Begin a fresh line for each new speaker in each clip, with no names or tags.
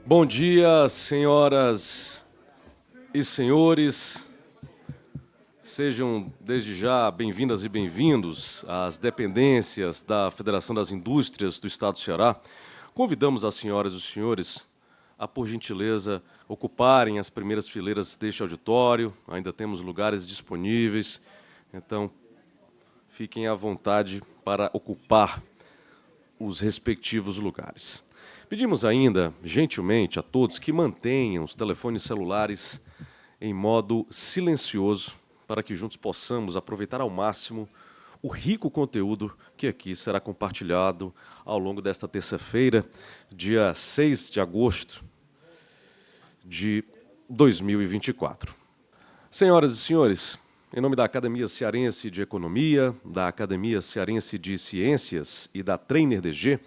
Bom dia, senhoras e senhores. Sejam, desde já, bem-vindas e bem-vindos às dependências da Federação das Indústrias do Estado do Ceará. Convidamos as senhoras e os senhores a, por gentileza, ocuparem as primeiras fileiras deste auditório. Ainda temos lugares disponíveis, então fiquem à vontade para ocupar os respectivos lugares. Pedimos ainda, gentilmente, a todos que mantenham os telefones celulares em modo silencioso, para que juntos possamos aproveitar ao máximo o rico conteúdo que aqui será compartilhado ao longo desta terça-feira, dia 6 de agosto de 2024. Senhoras e senhores, em nome da Academia Cearense de Economia, da Academia Cearense de Ciências e da Trainer DG,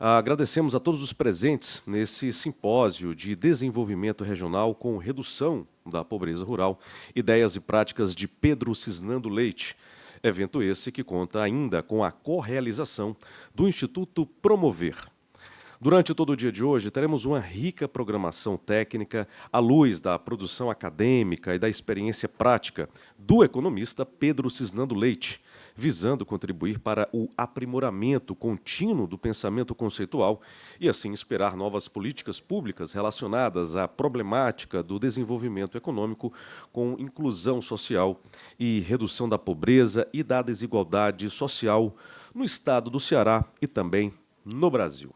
agradecemos a todos os presentes nesse simpósio de desenvolvimento regional com redução da pobreza rural, ideias e práticas de Pedro Cisnando Leite. Evento esse que conta ainda com a correalização do Instituto Promover. Durante todo o dia de hoje, teremos uma rica programação técnica à luz da produção acadêmica e da experiência prática do economista Pedro Cisnando Leite, visando contribuir para o aprimoramento contínuo do pensamento conceitual e, assim, inspirar novas políticas públicas relacionadas à problemática do desenvolvimento econômico com inclusão social e redução da pobreza e da desigualdade social no estado do Ceará e também no Brasil.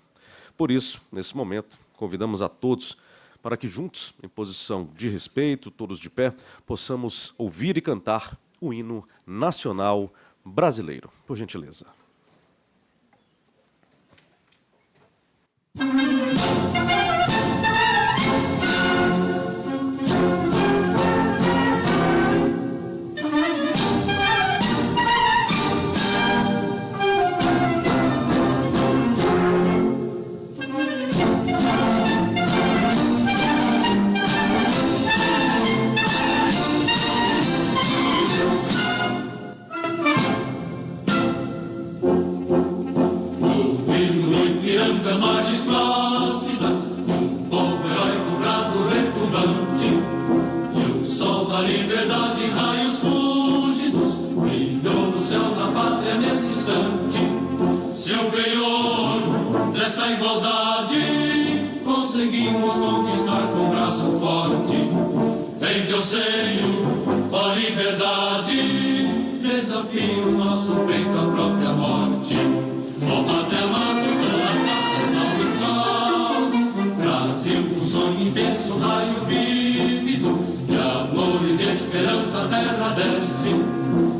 Por isso, nesse momento, convidamos a todos para que juntos, em posição de respeito, todos de pé, possamos ouvir e cantar o hino nacional brasileiro. Por gentileza.
Das margens plácidas, um povo heróico, brado, retumbante, e o sol da liberdade, raios fúlgidos, brilhou no céu da pátria nesse instante. Seu penhor dessa igualdade, conseguimos conquistar com braço forte. Em teu seio, ó liberdade, desafio nosso peito à própria morte. Ó pátria amada, Brasil, um sonho intenso, raio vívido, de amor e de esperança a terra desce.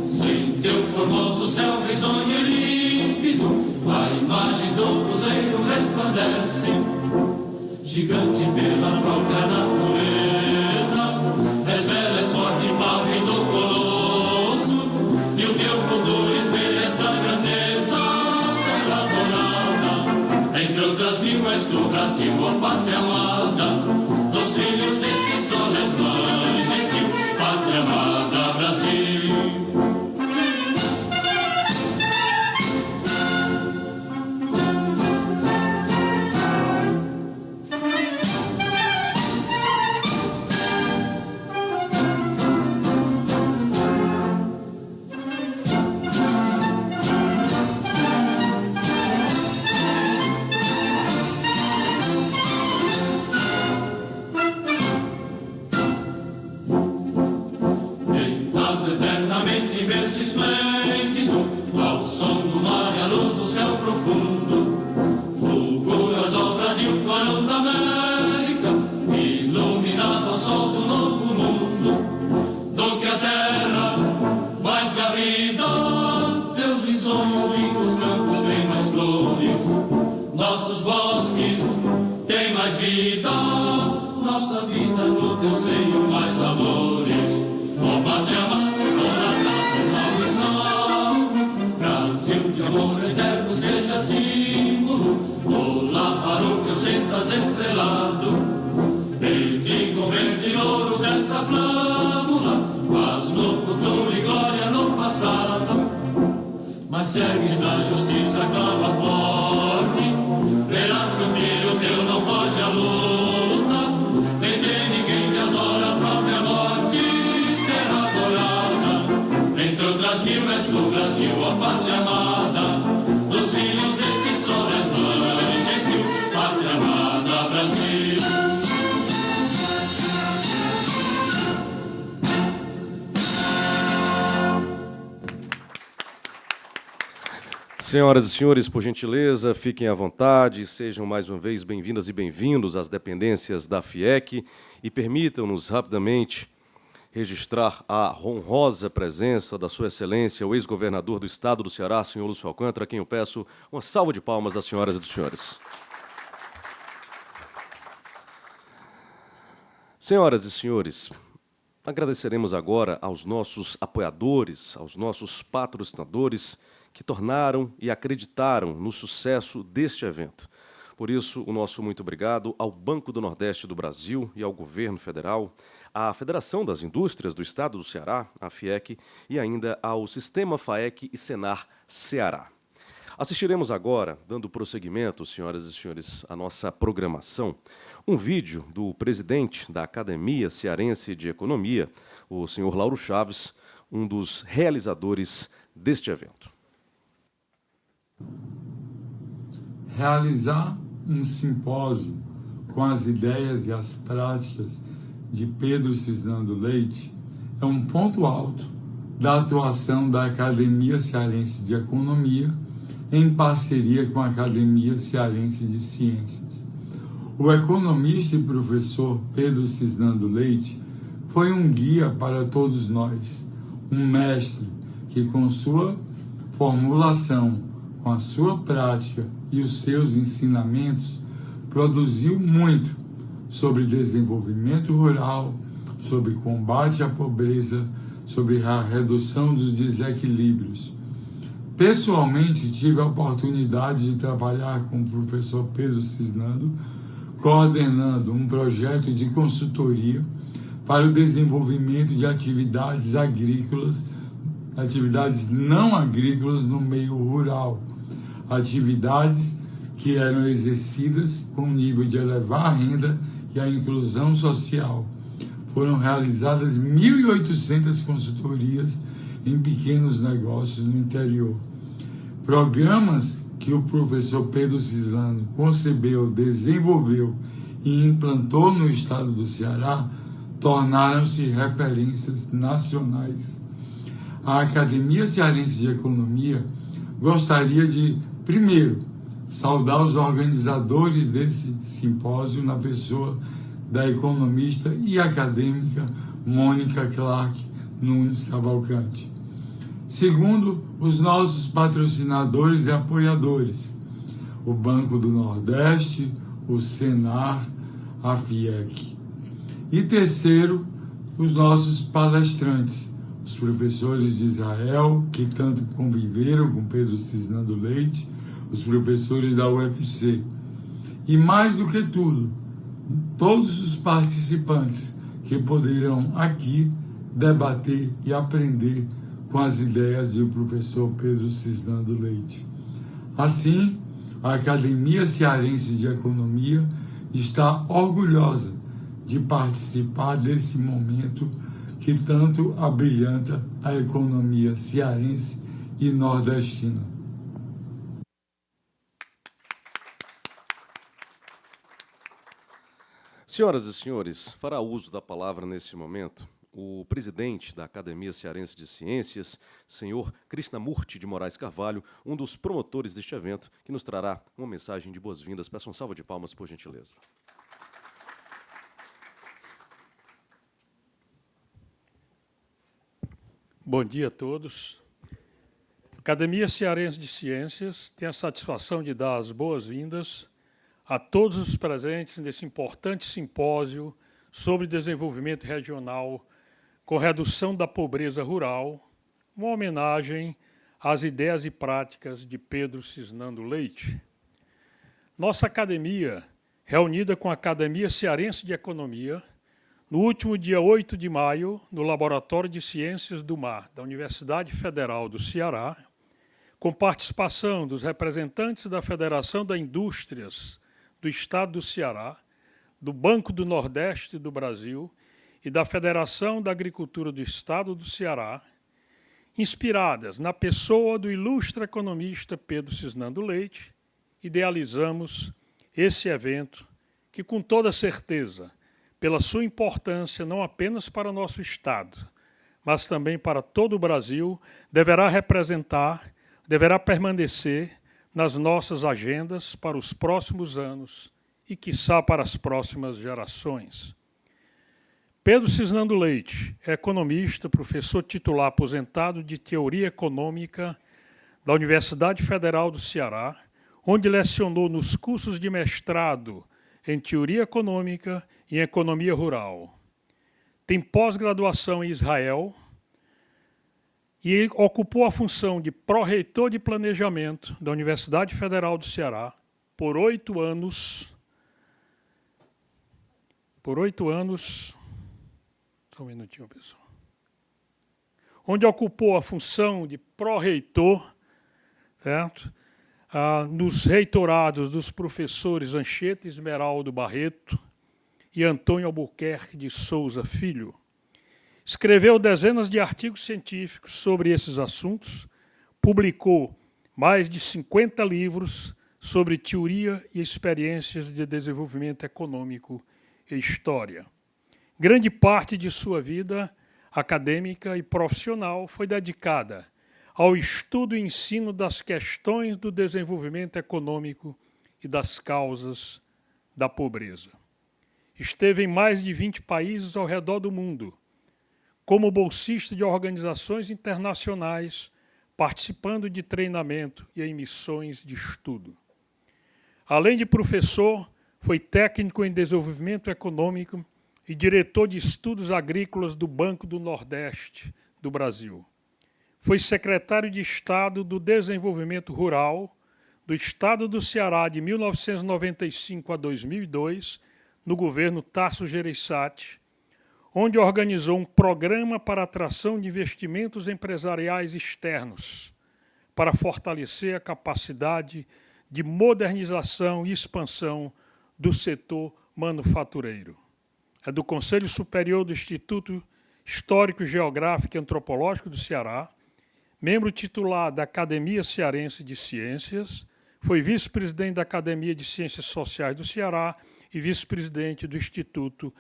Sem teu formoso céu risonho e límpido, a imagem do cruzeiro resplandece. Gigante pela própria natureza, és bela, és forte, pávido do colosso, e o teu futuro espelha essa grandeza, terra dourada. Entre outras mil és tu, Brasil, ó pátria amada, dos filhos desse sol és mãe gentil, pátria amada, Brasil. Nossos bosques têm mais vida, nossa vida no teu seio mais amores. Ó pátria amada, salve, salve, Brasil de amor eterno seja símbolo. Olá para o que ostentas estrelado, bendigo verde e ouro dessa flâmula, paz no futuro e glória no passado. Mas segues na justiça, clama forte, verás que o brilho teu não foge à luz.
Senhoras e senhores, por gentileza, fiquem à vontade, sejam mais uma vez bem-vindas e bem-vindos às dependências da FIEC e permitam-nos rapidamente registrar a honrosa presença da Sua Excelência, o ex-governador do Estado do Ceará, senhor Lúcio Alcântara, a quem eu peço uma salva de palmas das senhoras e dos senhores. Senhoras e senhores, agradeceremos agora aos nossos apoiadores, aos nossos patrocinadores que tornaram e acreditaram no sucesso deste evento. Por isso, o nosso muito obrigado ao Banco do Nordeste do Brasil e ao Governo Federal, à Federação das Indústrias do Estado do Ceará, a FIEC, e ainda ao Sistema FAEC e Senar Ceará. Assistiremos agora, dando prosseguimento, senhoras e senhores, à nossa programação, um vídeo do presidente da Academia Cearense de Economia, o senhor Lauro Chaves, um dos realizadores deste evento.
Realizar um simpósio com as ideias e as práticas de Pedro Cisnando Leite é um ponto alto da atuação da Academia Cearense de Economia em parceria com a Academia Cearense de Ciências. O economista e professor Pedro Cisnando Leite foi um guia para todos nós, um mestre que, com sua formulação, com a sua prática e os seus ensinamentos, produziu muito sobre desenvolvimento rural, sobre combate à pobreza, sobre a redução dos desequilíbrios. Pessoalmente, tive a oportunidade de trabalhar com o professor Pedro Cisnando, coordenando um projeto de consultoria para o desenvolvimento de atividades agrícolas, atividades não agrícolas no meio rural, atividades que eram exercidas com o nível de elevar a renda e a inclusão social. Foram realizadas 1.800 consultorias em pequenos negócios no interior. Programas que o professor Pedro Cisnando concebeu, desenvolveu e implantou no estado do Ceará tornaram-se referências nacionais. A Academia Cearense de Economia gostaria de, primeiro, saudar os organizadores desse simpósio na pessoa da economista e acadêmica Mônica Clark Nunes Cavalcante. Segundo, os nossos patrocinadores e apoiadores, o Banco do Nordeste, o Senar, a FIEC. E terceiro, os nossos palestrantes, os professores de Israel, que tanto conviveram com Pedro Cisnando Leite, os professores da UFC. E mais do que tudo, todos os participantes que poderão aqui debater e aprender com as ideias do professor Pedro Cisnando Leite. Assim, a Academia Cearense de Economia está orgulhosa de participar desse momento que tanto abrilhanta a economia cearense e nordestina.
Senhoras e senhores, fará uso da palavra nesse momento o presidente da Academia Cearense de Ciências, senhor Krishnamurti de Moraes Carvalho, um dos promotores deste evento, que nos trará uma mensagem de boas-vindas. Peço uma salva de palmas, por gentileza.
Bom dia a todos. A Academia Cearense de Ciências tem a satisfação de dar as boas-vindas a todos os presentes nesse importante simpósio sobre desenvolvimento regional com redução da pobreza rural, uma homenagem às ideias e práticas de Pedro Cisnando Leite. Nossa academia, reunida com a Academia Cearense de Economia, no último dia 8 de maio, no Laboratório de Ciências do Mar da Universidade Federal do Ceará, com participação dos representantes da Federação das Indústrias do Estado do Ceará, do Banco do Nordeste do Brasil e da Federação da Agricultura do Estado do Ceará, inspiradas na pessoa do ilustre economista Pedro Cisnando Leite, idealizamos esse evento que, com toda certeza, pela sua importância não apenas para o nosso Estado, mas também para todo o Brasil, deverá representar deverá permanecer nas nossas agendas para os próximos anos e, quiçá, para as próximas gerações. Pedro Cisnando Leite é economista, professor titular aposentado de Teoria Econômica da Universidade Federal do Ceará, onde lecionou nos cursos de mestrado em Teoria Econômica e em Economia Rural. Tem pós-graduação em Israel e ocupou a função de pró-reitor de planejamento da Universidade Federal do Ceará por 8 anos. Só um minutinho, pessoal. Onde ocupou a função de pró-reitor, certo? Nos reitorados dos professores Anchieta Esmeraldo Barreto e Antônio Albuquerque de Souza Filho. Escreveu dezenas de artigos científicos sobre esses assuntos, publicou mais de 50 livros sobre teoria e experiências de desenvolvimento econômico e história. Grande parte de sua vida acadêmica e profissional foi dedicada ao estudo e ensino das questões do desenvolvimento econômico e das causas da pobreza. Esteve em mais de 20 países ao redor do mundo, como bolsista de organizações internacionais, participando de treinamento e em missões de estudo. Além de professor, foi técnico em desenvolvimento econômico e diretor de estudos agrícolas do Banco do Nordeste do Brasil. Foi secretário de Estado do Desenvolvimento Rural do Estado do Ceará de 1995 a 2002, no governo Tasso Gereissati, onde organizou um programa para a atração de investimentos empresariais externos, para fortalecer a capacidade de modernização e expansão do setor manufatureiro. É do Conselho Superior do Instituto Histórico, Geográfico e Antropológico do Ceará, membro titular da Academia Cearense de Ciências, foi vice-presidente da Academia de Ciências Sociais do Ceará e vice-presidente do Instituto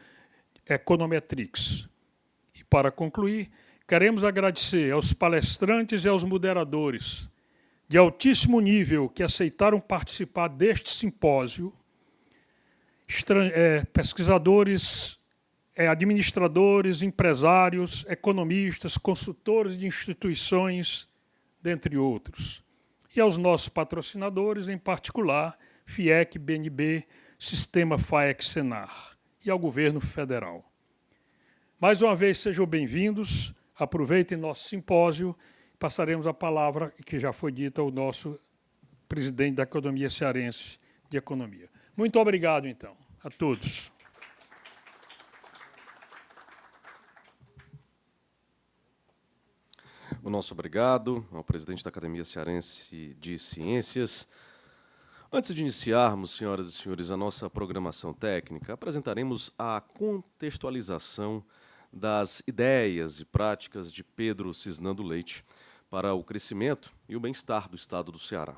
Econometrix. E, para concluir, queremos agradecer aos palestrantes e aos moderadores de altíssimo nível que aceitaram participar deste simpósio, pesquisadores, administradores, empresários, economistas, consultores de instituições, dentre outros. E aos nossos patrocinadores, em particular, FIEC, BNB, Sistema FAEC Senar, e ao governo federal. Mais uma vez, sejam bem-vindos, aproveitem nosso simpósio, passaremos a palavra, que já foi dita, ao nosso presidente da Academia Cearense de Economia. Muito obrigado, então, a todos.
O nosso obrigado ao presidente da Academia Cearense de Ciências. Antes de iniciarmos, senhoras e senhores, a nossa programação técnica, apresentaremos a contextualização das ideias e práticas de Pedro Cisnando Leite para o crescimento e o bem-estar do Estado do Ceará.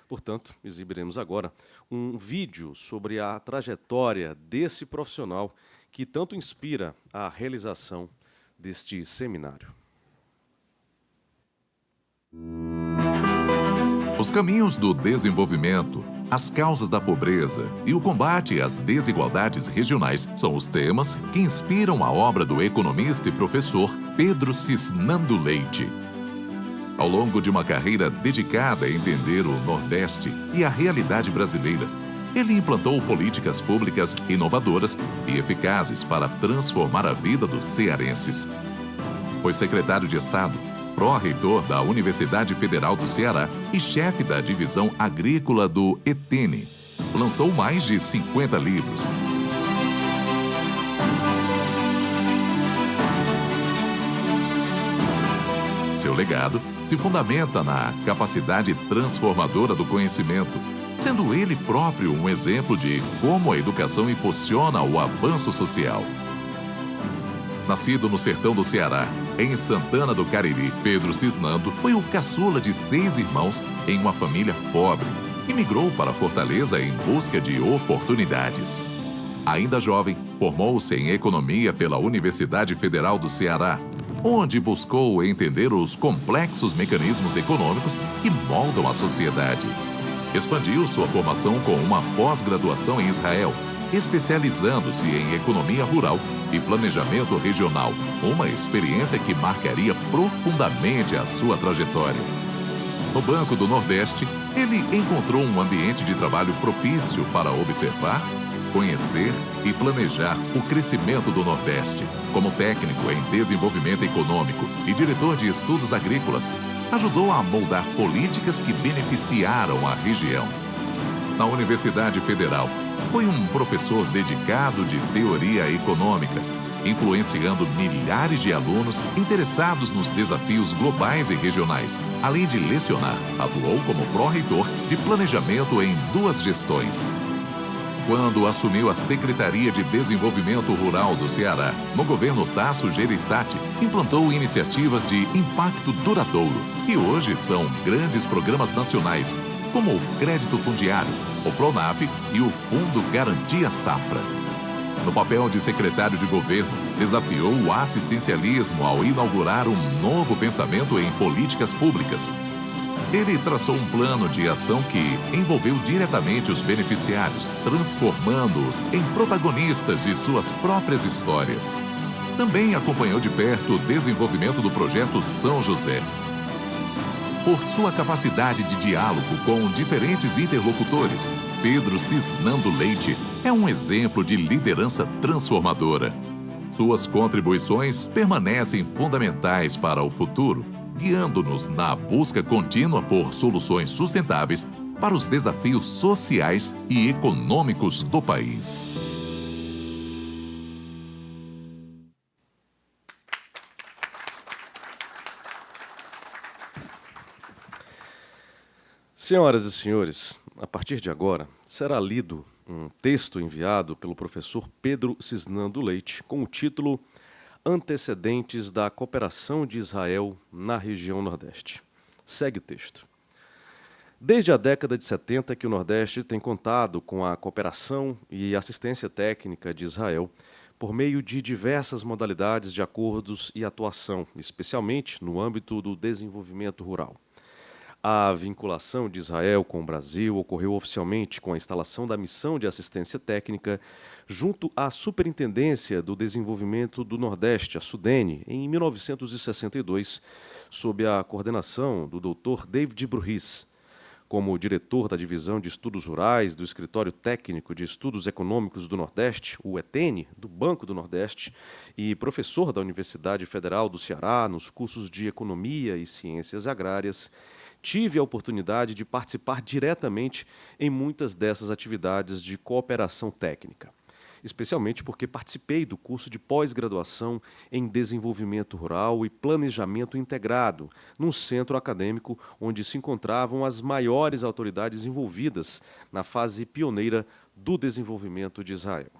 Portanto, exibiremos agora um vídeo sobre a trajetória desse profissional que tanto inspira a realização deste seminário.
Os caminhos do desenvolvimento, as causas da pobreza e o combate às desigualdades regionais são os temas que inspiram a obra do economista e professor Pedro Cisnando Leite. Ao longo de uma carreira dedicada a entender o Nordeste e a realidade brasileira, ele implantou políticas públicas inovadoras e eficazes para transformar a vida dos cearenses. Foi secretário de Estado, pró-reitor da Universidade Federal do Ceará e chefe da divisão agrícola do ETN. Lançou mais de 50 livros. Seu legado se fundamenta na capacidade transformadora do conhecimento, sendo ele próprio um exemplo de como a educação impulsiona o avanço social. Nascido no sertão do Ceará, em Santana do Cariri, Pedro Cisnando foi o caçula de 6 irmãos em uma família pobre e migrou para Fortaleza em busca de oportunidades. Ainda jovem, formou-se em economia pela Universidade Federal do Ceará. onde buscou entender os complexos mecanismos econômicos que moldam a sociedade. Expandiu sua formação com uma pós-graduação em Israel, especializando-se em economia rural e planejamento regional, uma experiência que marcaria profundamente a sua trajetória. No Banco do Nordeste, ele encontrou um ambiente de trabalho propício para observar, conhecer e planejar o crescimento do Nordeste. Como técnico em desenvolvimento econômico e diretor de estudos agrícolas, ajudou a moldar políticas que beneficiaram a região. Na Universidade Federal, foi um professor dedicado de teoria econômica, influenciando milhares de alunos interessados nos desafios globais e regionais. Além de lecionar, atuou como pró-reitor de planejamento em 2 gestões. Quando assumiu a Secretaria de Desenvolvimento Rural do Ceará, no governo Tasso Gereissati, implantou iniciativas de impacto duradouro, que hoje são grandes programas nacionais, como o Crédito Fundiário, o Pronaf e o Fundo Garantia Safra. No papel de secretário de governo, desafiou o assistencialismo ao inaugurar um novo pensamento em políticas públicas. Ele traçou um plano de ação que envolveu diretamente os beneficiários, transformando-os em protagonistas de suas próprias histórias. Também acompanhou de perto o desenvolvimento do projeto São José. Por sua capacidade de diálogo com diferentes interlocutores, Pedro Cisnando Leite é um exemplo de liderança transformadora. Suas contribuições permanecem fundamentais para o futuro, guiando-nos na busca contínua por soluções sustentáveis para os desafios sociais e econômicos do país.
Senhoras e senhores, a partir de agora será lido um texto enviado pelo professor Pedro Cisnando Leite com o título Antecedentes da Cooperação de Israel na região Nordeste. Segue o texto. Desde a década de 70 que o Nordeste tem contado com a cooperação e assistência técnica de Israel por meio de diversas modalidades de acordos e atuação, especialmente no âmbito do desenvolvimento rural. A vinculação de Israel com o Brasil ocorreu oficialmente com a instalação da Missão de Assistência Técnica junto à Superintendência do Desenvolvimento do Nordeste, a SUDENE, em 1962, sob a coordenação do Dr. David Bruhis, como diretor da Divisão de Estudos Rurais do Escritório Técnico de Estudos Econômicos do Nordeste, o ETENE, do Banco do Nordeste, e professor da Universidade Federal do Ceará nos cursos de Economia e Ciências Agrárias. Tive a oportunidade de participar diretamente em muitas dessas atividades de cooperação técnica, especialmente porque participei do curso de pós-graduação em Desenvolvimento Rural e Planejamento Integrado, num centro acadêmico onde se encontravam as maiores autoridades envolvidas na fase pioneira do desenvolvimento de Israel.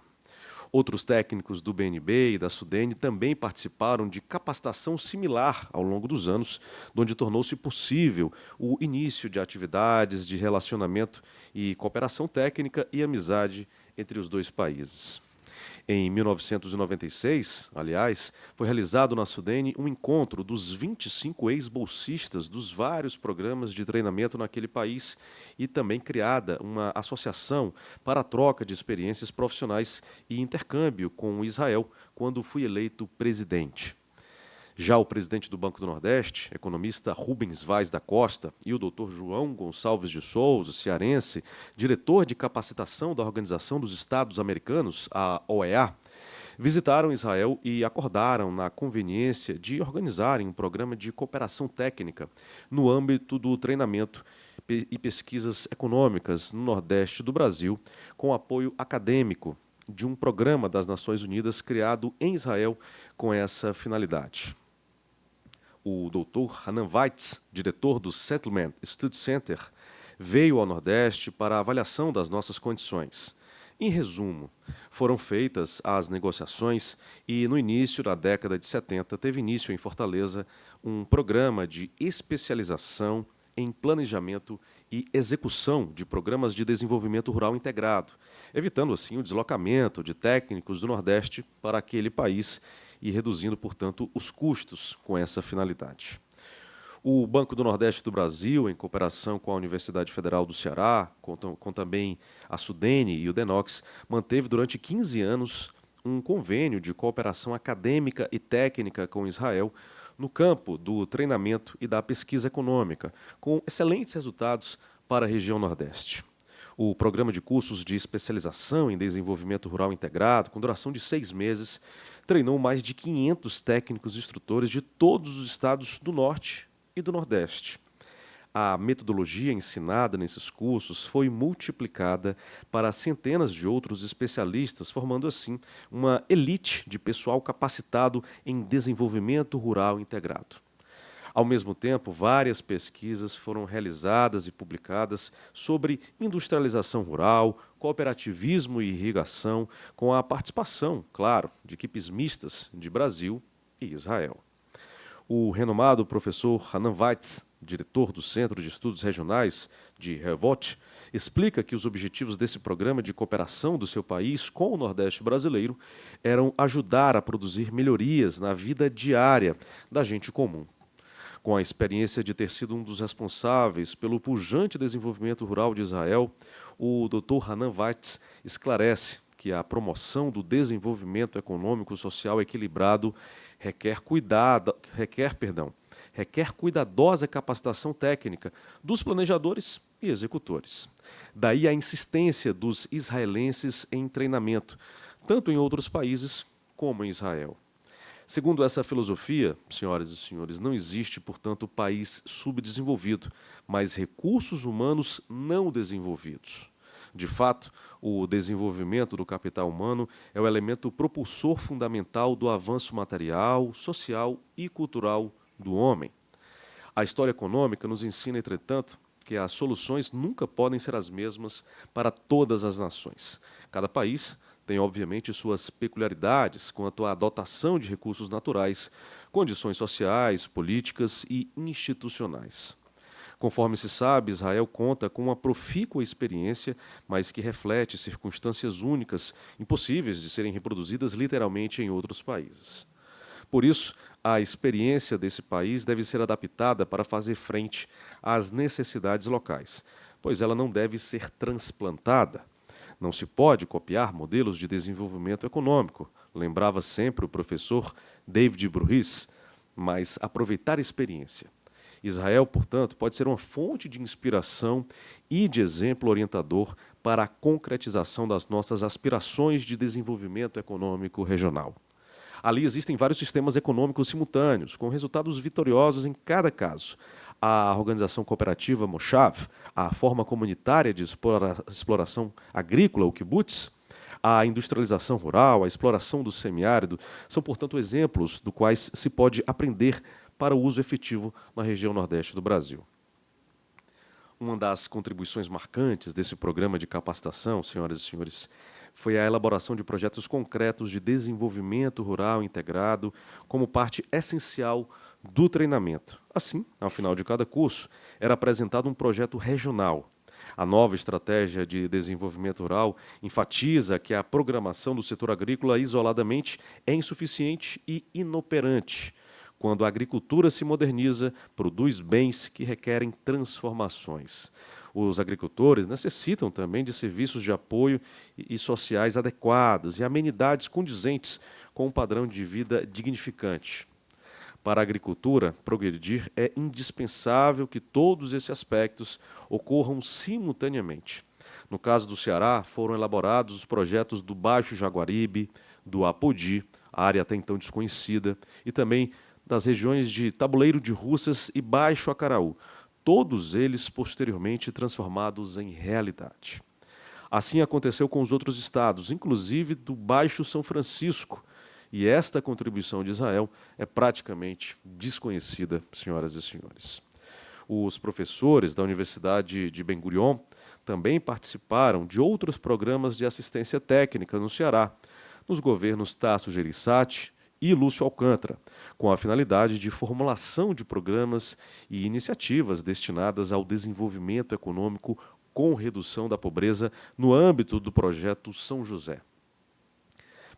Outros técnicos do BNB e da SUDENE também participaram de capacitação similar ao longo dos anos, onde tornou-se possível o início de atividades de relacionamento e cooperação técnica e amizade entre os dois países. Em 1996, aliás, foi realizado na SUDENE um encontro dos 25 ex-bolsistas dos vários programas de treinamento naquele país e também criada uma associação para a troca de experiências profissionais e intercâmbio com Israel, quando fui eleito presidente. Já o presidente do Banco do Nordeste, economista Rubens Vaz da Costa, e o Dr. João Gonçalves de Souza, cearense, diretor de capacitação da Organização dos Estados Americanos, a OEA, visitaram Israel e acordaram na conveniência de organizarem um programa de cooperação técnica no âmbito do treinamento e pesquisas econômicas no Nordeste do Brasil, com apoio acadêmico de um programa das Nações Unidas criado em Israel com essa finalidade. O Dr. Hanan Weitz, diretor do Settlement Study Center, veio ao Nordeste para a avaliação das nossas condições. Em resumo, foram feitas as negociações e, no início da década de 70, teve início em Fortaleza um programa de especialização em planejamento e execução de programas de desenvolvimento rural integrado, evitando assim o deslocamento de técnicos do Nordeste para aquele país e reduzindo, portanto, os custos com essa finalidade. O Banco do Nordeste do Brasil, em cooperação com a Universidade Federal do Ceará, com também a Sudene e o Denox, manteve durante 15 anos um convênio de cooperação acadêmica e técnica com Israel no campo do treinamento e da pesquisa econômica, com excelentes resultados para a região Nordeste. O programa de cursos de especialização em desenvolvimento rural integrado, com duração de 6 meses, treinou mais de 500 técnicos e instrutores de todos os estados do Norte e do Nordeste. A metodologia ensinada nesses cursos foi multiplicada para centenas de outros especialistas, formando assim uma elite de pessoal capacitado em desenvolvimento rural integrado. Ao mesmo tempo, várias pesquisas foram realizadas e publicadas sobre industrialização rural, cooperativismo e irrigação, com a participação, claro, de equipes mistas de Brasil e Israel. O renomado professor Hanan Weitz, diretor do Centro de Estudos Regionais de Rehovot, explica que os objetivos desse programa de cooperação do seu país com o Nordeste brasileiro eram ajudar a produzir melhorias na vida diária da gente comum. Com a experiência de ter sido um dos responsáveis pelo pujante desenvolvimento rural de Israel, o Dr. Hanan Weitz esclarece que a promoção do desenvolvimento econômico-social equilibrado requer cuidadosa capacitação técnica dos planejadores e executores. Daí a insistência dos israelenses em treinamento, tanto em outros países como em Israel. Segundo essa filosofia, senhoras e senhores, não existe, portanto, país subdesenvolvido, mas recursos humanos não desenvolvidos. De fato, o desenvolvimento do capital humano é o elemento propulsor fundamental do avanço material, social e cultural do homem. A história econômica nos ensina, entretanto, que as soluções nunca podem ser as mesmas para todas as nações. Cada país tem, obviamente, suas peculiaridades quanto à dotação de recursos naturais, condições sociais, políticas e institucionais. Conforme se sabe, Israel conta com uma profícua experiência, mas que reflete circunstâncias únicas, impossíveis de serem reproduzidas literalmente em outros países. Por isso, a experiência desse país deve ser adaptada para fazer frente às necessidades locais, pois ela não deve ser transplantada. Não se pode copiar modelos de desenvolvimento econômico, lembrava sempre o professor David Bruhis, mas aproveitar a experiência. Israel, portanto, pode ser uma fonte de inspiração e de exemplo orientador para a concretização das nossas aspirações de desenvolvimento econômico regional. Ali existem vários sistemas econômicos simultâneos, com resultados vitoriosos em cada caso. A organização cooperativa Moshav, a forma comunitária de exploração agrícola, o kibbutz, a industrialização rural, a exploração do semiárido, são, portanto, exemplos dos quais se pode aprender para o uso efetivo na região Nordeste do Brasil. Uma das contribuições marcantes desse programa de capacitação, senhoras e senhores, foi a elaboração de projetos concretos de desenvolvimento rural integrado como parte essencial do treinamento. Assim, ao final de cada curso, era apresentado um projeto regional. A nova estratégia de desenvolvimento rural enfatiza que a programação do setor agrícola isoladamente é insuficiente e inoperante. Quando a agricultura se moderniza, produz bens que requerem transformações. Os agricultores necessitam também de serviços de apoio e sociais adequados e amenidades condizentes com um padrão de vida dignificante. Para a agricultura progredir, é indispensável que todos esses aspectos ocorram simultaneamente. No caso do Ceará, foram elaborados os projetos do Baixo Jaguaribe, do Apodi, área até então desconhecida, e também das regiões de Tabuleiro de Russas e Baixo Acaraú, todos eles posteriormente transformados em realidade. Assim aconteceu com os outros estados, inclusive do Baixo São Francisco, e esta contribuição de Israel é praticamente desconhecida, senhoras e senhores. Os professores da Universidade de Ben Gurion também participaram de outros programas de assistência técnica no Ceará, nos governos Tasso Gereissati e Lúcio Alcântara, com a finalidade de formulação de programas e iniciativas destinadas ao desenvolvimento econômico com redução da pobreza no âmbito do projeto São José.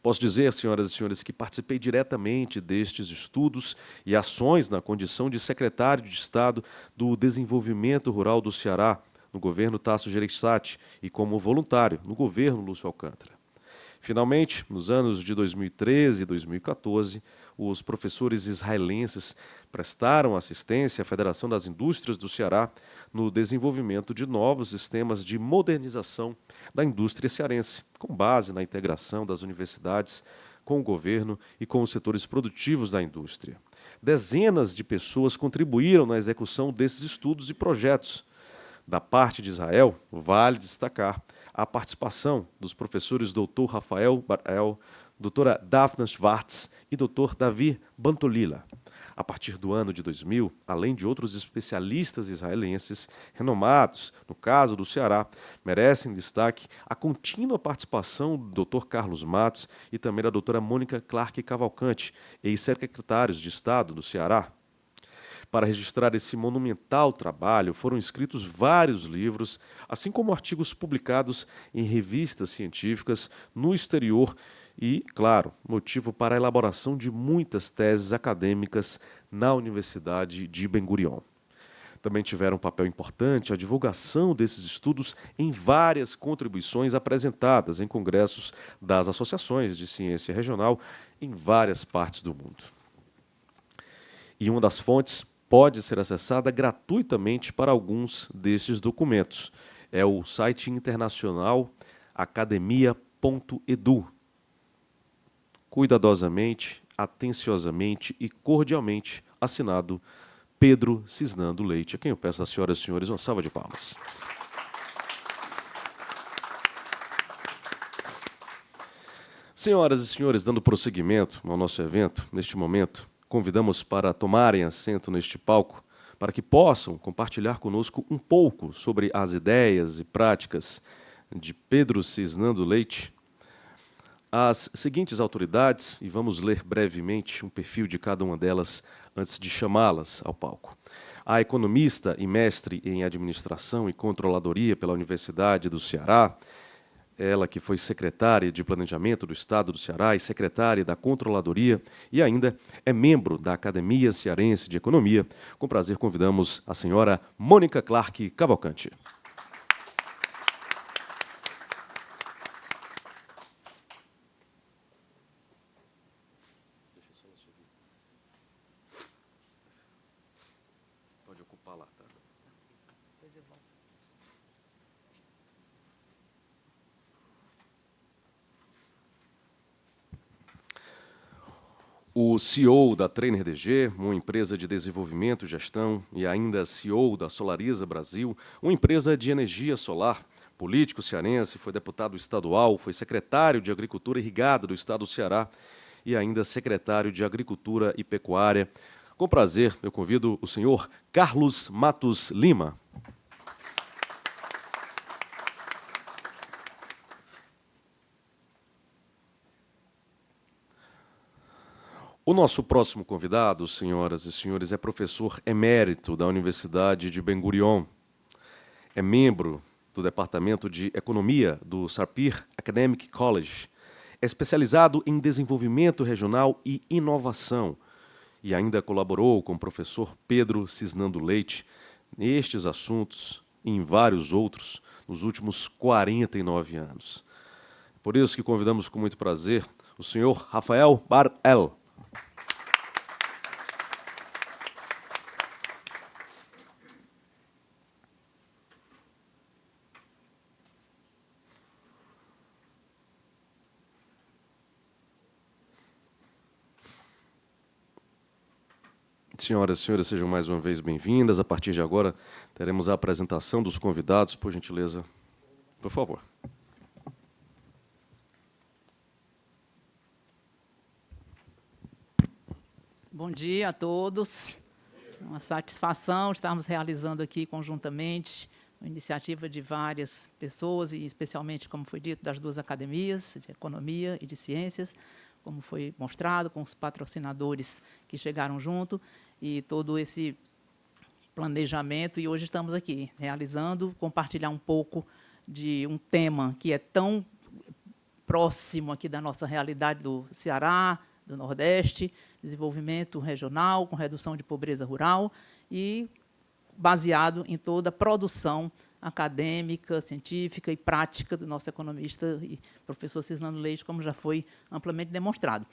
Posso dizer, senhoras e senhores, que participei diretamente destes estudos e ações na condição de secretário de Estado do Desenvolvimento Rural do Ceará, no governo Tasso Gereissati, e como voluntário no governo Lúcio Alcântara. Finalmente, nos anos de 2013 e 2014, os professores israelenses prestaram assistência à Federação das Indústrias do Ceará no desenvolvimento de novos sistemas de modernização da indústria cearense, com base na integração das universidades com o governo e com os setores produtivos da indústria. Dezenas de pessoas contribuíram na execução desses estudos e projetos. Da parte de Israel, vale destacar a participação dos professores Dr. Rafael Bar-El, doutora Daphne Schwartz e Dr. Davi Bantolila. A partir do ano de 2000, além de outros especialistas israelenses renomados, no caso do Ceará, merecem destaque a contínua participação do Dr. Carlos Matos e também da doutora Mônica Clark Cavalcante, ex-secretários de Estado do Ceará. Para registrar esse monumental trabalho, foram escritos vários livros, assim como artigos publicados em revistas científicas no exterior e, claro, motivo para a elaboração de muitas teses acadêmicas na Universidade de Ben Gurion. Também tiveram um papel importante a divulgação desses estudos em várias contribuições apresentadas em congressos das associações de ciência regional em várias partes do mundo. E uma das fontes pode ser acessada gratuitamente para alguns destes documentos. É o site internacional academia.edu. Cuidadosamente, atenciosamente e cordialmente assinado Pedro Cisnando Leite, a quem eu peço das senhoras e senhores uma salva de palmas. Senhoras e senhores, dando prosseguimento ao nosso evento, neste momento, convidamos para tomarem assento neste palco, para que possam compartilhar conosco um pouco sobre as ideias e práticas de Pedro Cisnando Leite, as seguintes autoridades, e vamos ler brevemente um perfil de cada uma delas antes de chamá-las ao palco. A economista e mestre em administração e controladoria pela Universidade do Ceará, ela que foi secretária de Planejamento do Estado do Ceará e secretária da Controladoria e ainda é membro da Academia Cearense de Economia. Com prazer convidamos a senhora Mônica Clark Cavalcante. Pode ocupar lá, tá?
Depois eu volto.
O CEO da Trainer DG, uma empresa de desenvolvimento e gestão, e ainda CEO da Solariza Brasil, uma empresa de energia solar, político cearense, foi deputado estadual, foi secretário de Agricultura Irrigada do Estado do Ceará e ainda secretário de Agricultura e Pecuária. Com prazer, eu convido o senhor Carlos Matos Lima. O nosso próximo convidado, senhoras e senhores, é professor emérito da Universidade de Ben Gurion. É membro do Departamento de Economia do Sapir Academic College. É especializado em desenvolvimento regional e inovação. E ainda colaborou com o professor Pedro Cisnando Leite nestes assuntos e em vários outros nos últimos 49 anos. Por isso que convidamos com muito prazer o senhor Rafael Bar-El. Senhoras e senhores, sejam mais uma vez bem-vindas. A partir de agora, teremos a apresentação dos convidados. Por gentileza, por favor.
Bom dia a todos. É uma satisfação estarmos realizando aqui conjuntamente uma iniciativa de várias pessoas, e especialmente, como foi dito, das duas academias, de Economia e de Ciências, como foi mostrado, com os patrocinadores que chegaram junto, e todo esse planejamento. E hoje estamos aqui, realizando, compartilhar um pouco de um tema que é tão próximo aqui da nossa realidade do Ceará, do Nordeste, desenvolvimento regional, com redução de pobreza rural, e baseado em toda a produção acadêmica, científica e prática do nosso economista e professor Cisnando Leite, como já foi amplamente demonstrado.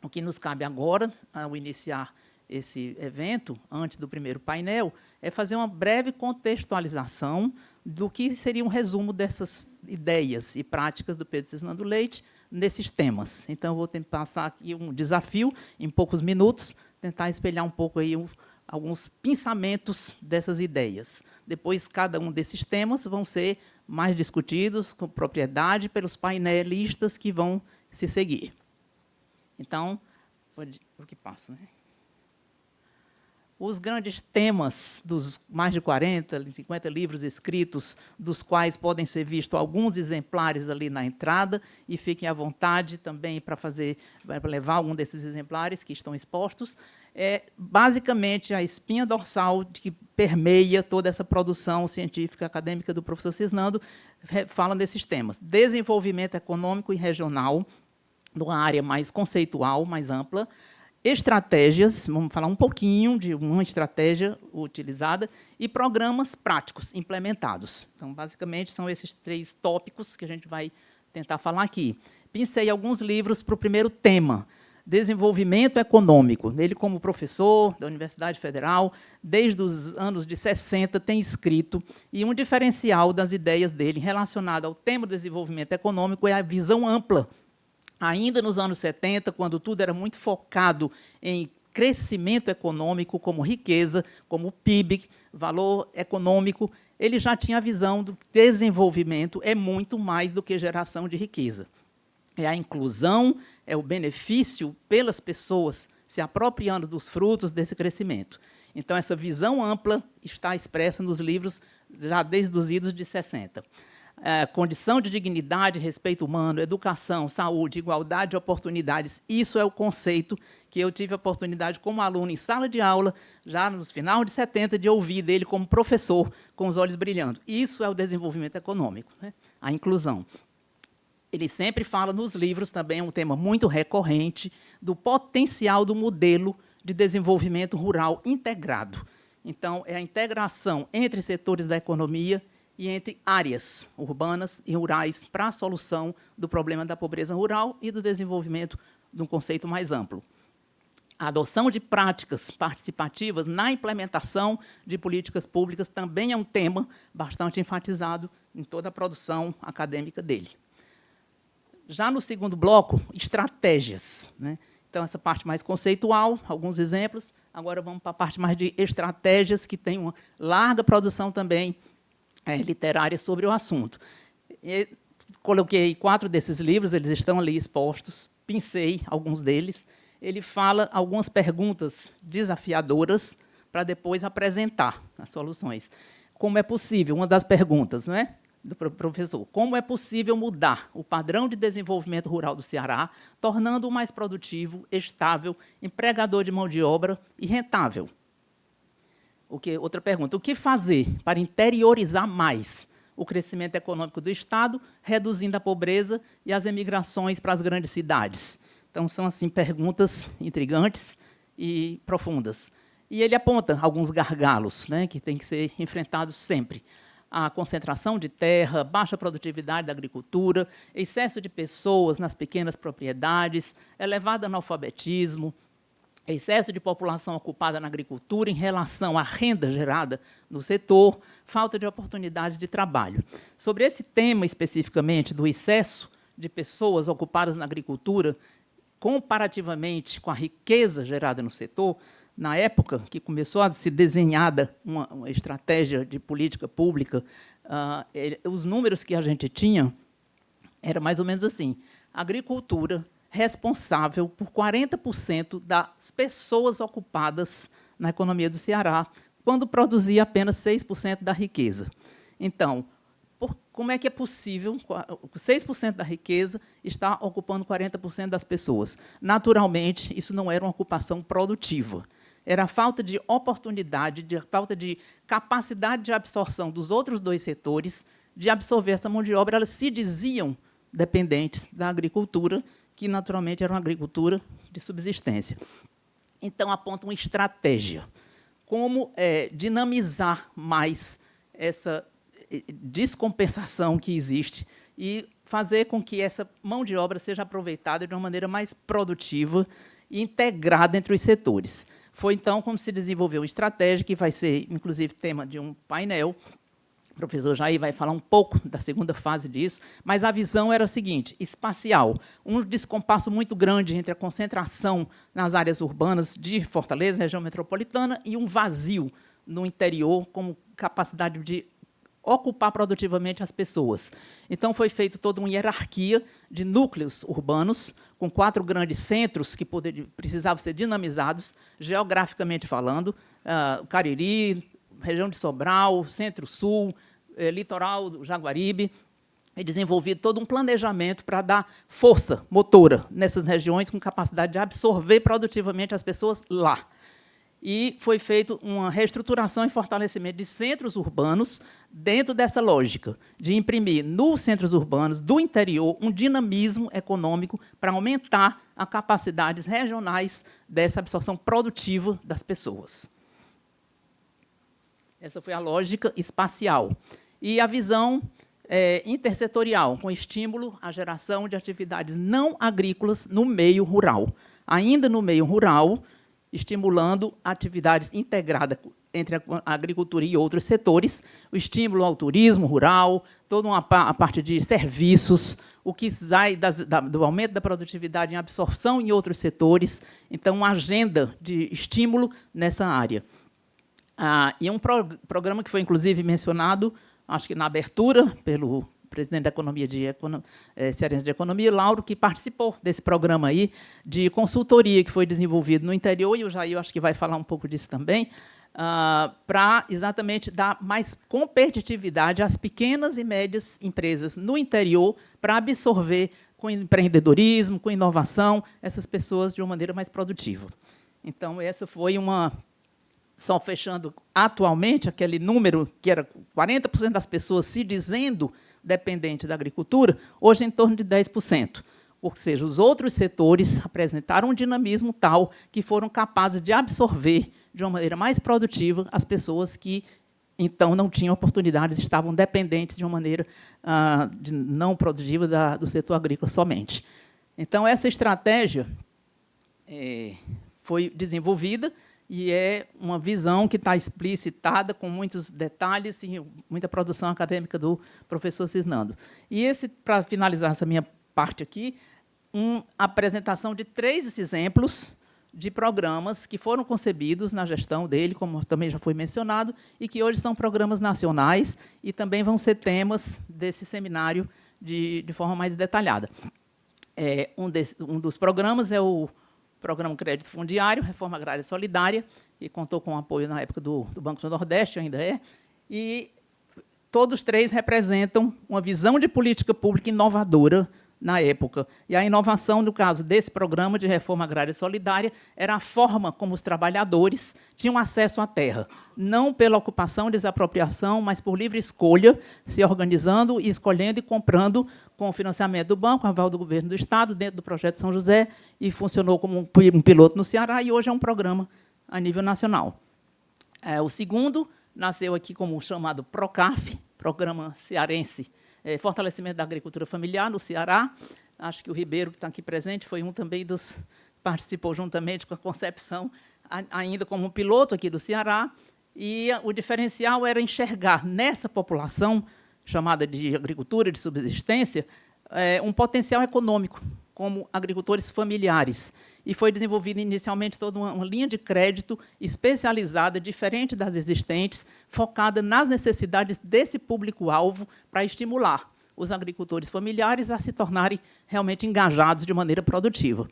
O que nos cabe agora, ao iniciar esse evento, antes do primeiro painel, é fazer uma breve contextualização do que seria um resumo dessas ideias e práticas do Pedro Cisnando Leite nesses temas. Então, eu vou tentar passar aqui um desafio, em poucos minutos, tentar espelhar um pouco aí alguns pensamentos dessas ideias. Depois, cada um desses temas vão ser mais discutidos com propriedade pelos painelistas que vão se seguir. Então, o que passo, né? Os grandes temas dos mais de 40, 50 livros escritos, dos quais podem ser vistos alguns exemplares ali na entrada, e fiquem à vontade também para levar algum desses exemplares que estão expostos. É basicamente a espinha dorsal que permeia toda essa produção científica acadêmica do professor Cisnando, fala desses temas: desenvolvimento econômico e regional, numa área mais conceitual, mais ampla; estratégias, vamos falar um pouquinho de uma estratégia utilizada, e programas práticos implementados. Então, basicamente, são esses 3 tópicos que a gente vai tentar falar aqui. Pensei alguns livros para o primeiro tema: desenvolvimento econômico. Ele, como professor da Universidade Federal, desde os anos de 60, tem escrito, e um diferencial das ideias dele relacionado ao tema do desenvolvimento econômico é a visão ampla. Ainda nos anos 70, quando tudo era muito focado em crescimento econômico, como riqueza, como PIB, valor econômico, ele já tinha a visão do desenvolvimento é muito mais do que geração de riqueza. É a inclusão, é o benefício pelas pessoas se apropriando dos frutos desse crescimento. Então, essa visão ampla está expressa nos livros já desde os idos de 60. Condição de dignidade, respeito humano, educação, saúde, igualdade de oportunidades. Isso é o conceito que eu tive a oportunidade, como aluno em sala de aula, já nos final de 70, de ouvir dele como professor, com os olhos brilhando. Isso é o desenvolvimento econômico, né? A inclusão. Ele sempre fala nos livros, também é um tema muito recorrente, do potencial do modelo de desenvolvimento rural integrado. Então, é a integração entre setores da economia e entre áreas urbanas e rurais para a solução do problema da pobreza rural e do desenvolvimento de um conceito mais amplo. A adoção de práticas participativas na implementação de políticas públicas também é um tema bastante enfatizado em toda a produção acadêmica dele. Já no segundo bloco, estratégias, né? Então, essa parte mais conceitual, alguns exemplos. Agora, vamos para a parte mais de estratégias, que tem uma larga produção também literária sobre o assunto. Coloquei 4 desses livros, eles estão ali expostos, pincei alguns deles. Ele fala algumas perguntas desafiadoras para depois apresentar as soluções. Como é possível? Uma das perguntas, não é? Do professor: como é possível mudar o padrão de desenvolvimento rural do Ceará, tornando-o mais produtivo, estável, empregador de mão de obra e rentável? Outra pergunta: o que fazer para interiorizar mais o crescimento econômico do Estado, reduzindo a pobreza e as emigrações para as grandes cidades? Então, são assim perguntas intrigantes e profundas. E ele aponta alguns gargalos, né, que têm que ser enfrentados sempre: a concentração de terra, baixa produtividade da agricultura, excesso de pessoas nas pequenas propriedades, elevado analfabetismo, excesso de população ocupada na agricultura em relação à renda gerada no setor, falta de oportunidades de trabalho. Sobre esse tema especificamente do excesso de pessoas ocupadas na agricultura, comparativamente com a riqueza gerada no setor, na época que começou a se desenhada uma estratégia de política pública, os números que a gente tinha eram mais ou menos assim: agricultura responsável por 40% das pessoas ocupadas na economia do Ceará, quando produzia apenas 6% da riqueza. Então, como é que é possível 6% da riqueza está ocupando 40% das pessoas? Naturalmente, isso não era uma ocupação produtiva. Era a falta de oportunidade, a falta de capacidade de absorção dos outros dois setores de absorver essa mão de obra. Elas se diziam dependentes da agricultura, que, naturalmente, era uma agricultura de subsistência. Então, aponta uma estratégia. Como dinamizar mais essa descompensação que existe e fazer com que essa mão de obra seja aproveitada de uma maneira mais produtiva e integrada entre os setores. Foi, então, como se desenvolveu uma estratégia, que vai ser, inclusive, tema de um painel. O professor Jair vai falar um pouco da segunda fase disso, mas a visão era a seguinte: espacial, um descompasso muito grande entre a concentração nas áreas urbanas de Fortaleza, região metropolitana, e um vazio no interior, como capacidade de ocupar produtivamente as pessoas. Então, foi feita toda uma hierarquia de núcleos urbanos, com 4 grandes centros que precisavam ser dinamizados, geograficamente falando: Cariri, região de Sobral, Centro-Sul, litoral do Jaguaribe, e desenvolvido todo um planejamento para dar força motora nessas regiões, com capacidade de absorver produtivamente as pessoas lá. E foi feita uma reestruturação e fortalecimento de centros urbanos dentro dessa lógica, de imprimir nos centros urbanos do interior um dinamismo econômico para aumentar as capacidades regionais dessa absorção produtiva das pessoas. Essa foi a lógica espacial. E a visão intersetorial, com estímulo à geração de atividades não agrícolas no meio rural. Ainda no meio rural, estimulando atividades integradas entre a agricultura e outros setores, o estímulo ao turismo rural, toda a parte de serviços, o que sai do aumento da produtividade em absorção em outros setores. Então, uma agenda de estímulo nessa área. E um programa que foi, inclusive, mencionado, acho que na abertura, pelo presidente da Cearense de Economia, Lauro, que participou desse programa aí de consultoria que foi desenvolvido no interior, e o Jair, acho que vai falar um pouco disso também, para exatamente dar mais competitividade às pequenas e médias empresas no interior, para absorver com empreendedorismo, com inovação, essas pessoas de uma maneira mais produtiva. Então, essa foi uma... Só fechando atualmente, aquele número que era 40% das pessoas se dizendo dependente da agricultura, hoje é em torno de 10%. Ou seja, os outros setores apresentaram um dinamismo tal que foram capazes de absorver de uma maneira mais produtiva as pessoas que, então, não tinham oportunidades, estavam dependentes de uma maneira não produtiva do setor agrícola somente. Então, essa estratégia foi desenvolvida e é uma visão que está explicitada com muitos detalhes e muita produção acadêmica do professor Cisnando. E para finalizar essa minha parte aqui, uma apresentação de 3 exemplos de programas que foram concebidos na gestão dele, como também já foi mencionado, e que hoje são programas nacionais e também vão ser temas desse seminário de forma mais detalhada. Um dos programas é o Programa Crédito Fundiário, Reforma Agrária Solidária, que contou com o apoio, na época, do Banco do Nordeste, ainda é, e todos 3 representam uma visão de política pública inovadora na época. E a inovação, no caso desse programa de reforma agrária solidária, era a forma como os trabalhadores tinham acesso à terra, não pela ocupação, desapropriação, mas por livre escolha, se organizando e escolhendo e comprando com o financiamento do banco, aval do governo do Estado, dentro do projeto São José, e funcionou como um piloto no Ceará, e hoje é um programa a nível nacional. O segundo nasceu aqui como o chamado PROCAF, Programa Cearense, Fortalecimento da Agricultura Familiar, no Ceará. Acho que o Ribeiro, que está aqui presente, foi um também dos... participou juntamente com a concepção, ainda como um piloto aqui do Ceará, e o diferencial era enxergar nessa população, chamada de agricultura de subsistência, um potencial econômico, como agricultores familiares. E foi desenvolvida inicialmente toda uma linha de crédito especializada, diferente das existentes, focada nas necessidades desse público-alvo para estimular os agricultores familiares a se tornarem realmente engajados de maneira produtiva.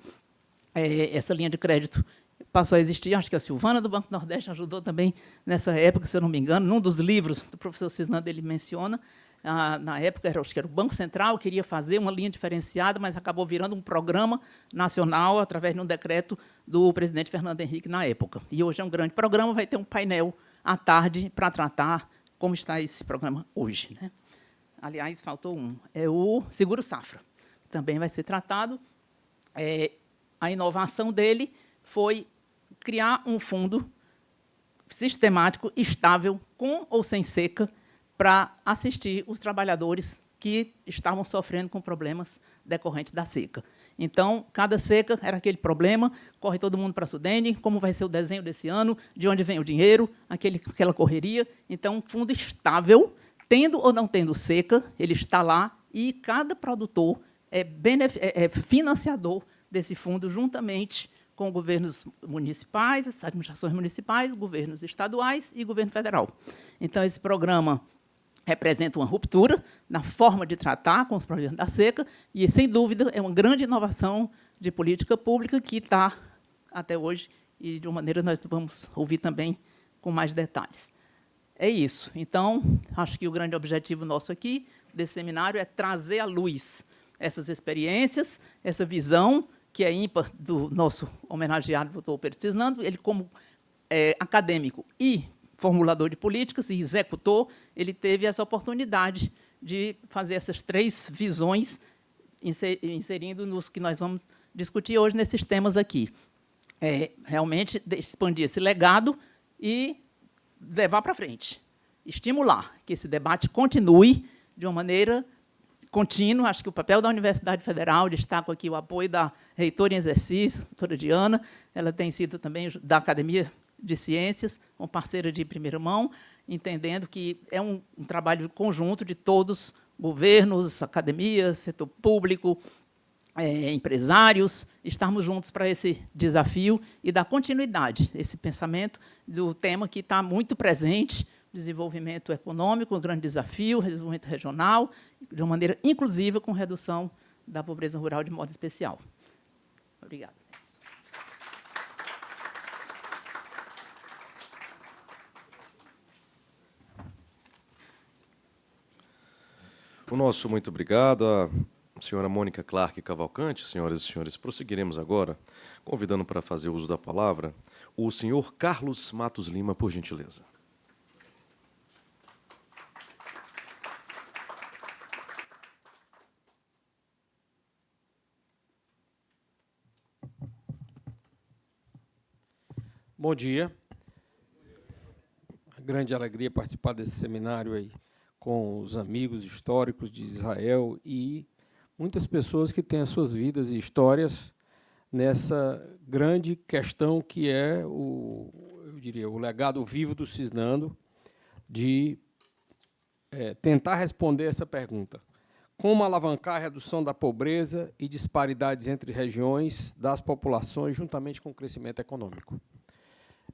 Essa linha de crédito passou a existir, acho que a Silvana, do Banco Nordeste, ajudou também nessa época, se eu não me engano, num dos livros do professor Cisnando, ele menciona, na época, acho que era o Banco Central, queria fazer uma linha diferenciada, mas acabou virando um programa nacional através de um decreto do presidente Fernando Henrique na época. E hoje é um grande programa, vai ter um painel à tarde para tratar como está esse programa hoje, né? Aliás, faltou um, é o Seguro Safra, que também vai ser tratado. A inovação dele foi criar um fundo sistemático, estável, com ou sem seca, para assistir os trabalhadores que estavam sofrendo com problemas decorrentes da seca. Então, cada seca era aquele problema, corre todo mundo para a Sudene, como vai ser o desenho desse ano, de onde vem o dinheiro, aquela correria. Então, um fundo estável, tendo ou não tendo seca, ele está lá, e cada produtor é financiador desse fundo, juntamente com governos municipais, administrações municipais, governos estaduais e governo federal. Então, esse programa representa uma ruptura na forma de tratar com os problemas da seca e, sem dúvida, é uma grande inovação de política pública que está até hoje, e, de uma maneira, nós vamos ouvir também com mais detalhes. É isso. Então, acho que o grande objetivo nosso aqui, desse seminário, é trazer à luz essas experiências, essa visão que é ímpar do nosso homenageado doutor Pedro Cisnando. Ele, como acadêmico e formulador de políticas e executor, ele teve essa oportunidade de fazer essas três visões, inserindo nos que nós vamos discutir hoje nesses temas aqui. Realmente expandir esse legado e levar para frente, estimular que esse debate continue de uma maneira contínua. Acho que o papel da Universidade Federal, destaco aqui o apoio da reitora em exercício, a doutora Diana, ela tem sido também da Academia de Ciências, uma parceira de primeira mão, entendendo que é um trabalho conjunto de todos, governos, academias, setor público, empresários, estarmos juntos para esse desafio e dar continuidade a esse pensamento do tema que está muito presente, desenvolvimento econômico, um grande desafio, desenvolvimento regional, de uma maneira inclusiva, com redução da pobreza rural de modo especial. Obrigada.
O nosso muito obrigado à senhora Mônica Clark Cavalcante. Senhoras e senhores, prosseguiremos agora, convidando para fazer uso da palavra o senhor Carlos Matos Lima, por gentileza.
Bom dia. Grande alegria participar desse seminário aí com os amigos históricos de Israel e muitas pessoas que têm as suas vidas e histórias nessa grande questão que é eu diria, o legado vivo do Cisnando, de tentar responder essa pergunta: como alavancar a redução da pobreza e disparidades entre regiões das populações, juntamente com o crescimento econômico.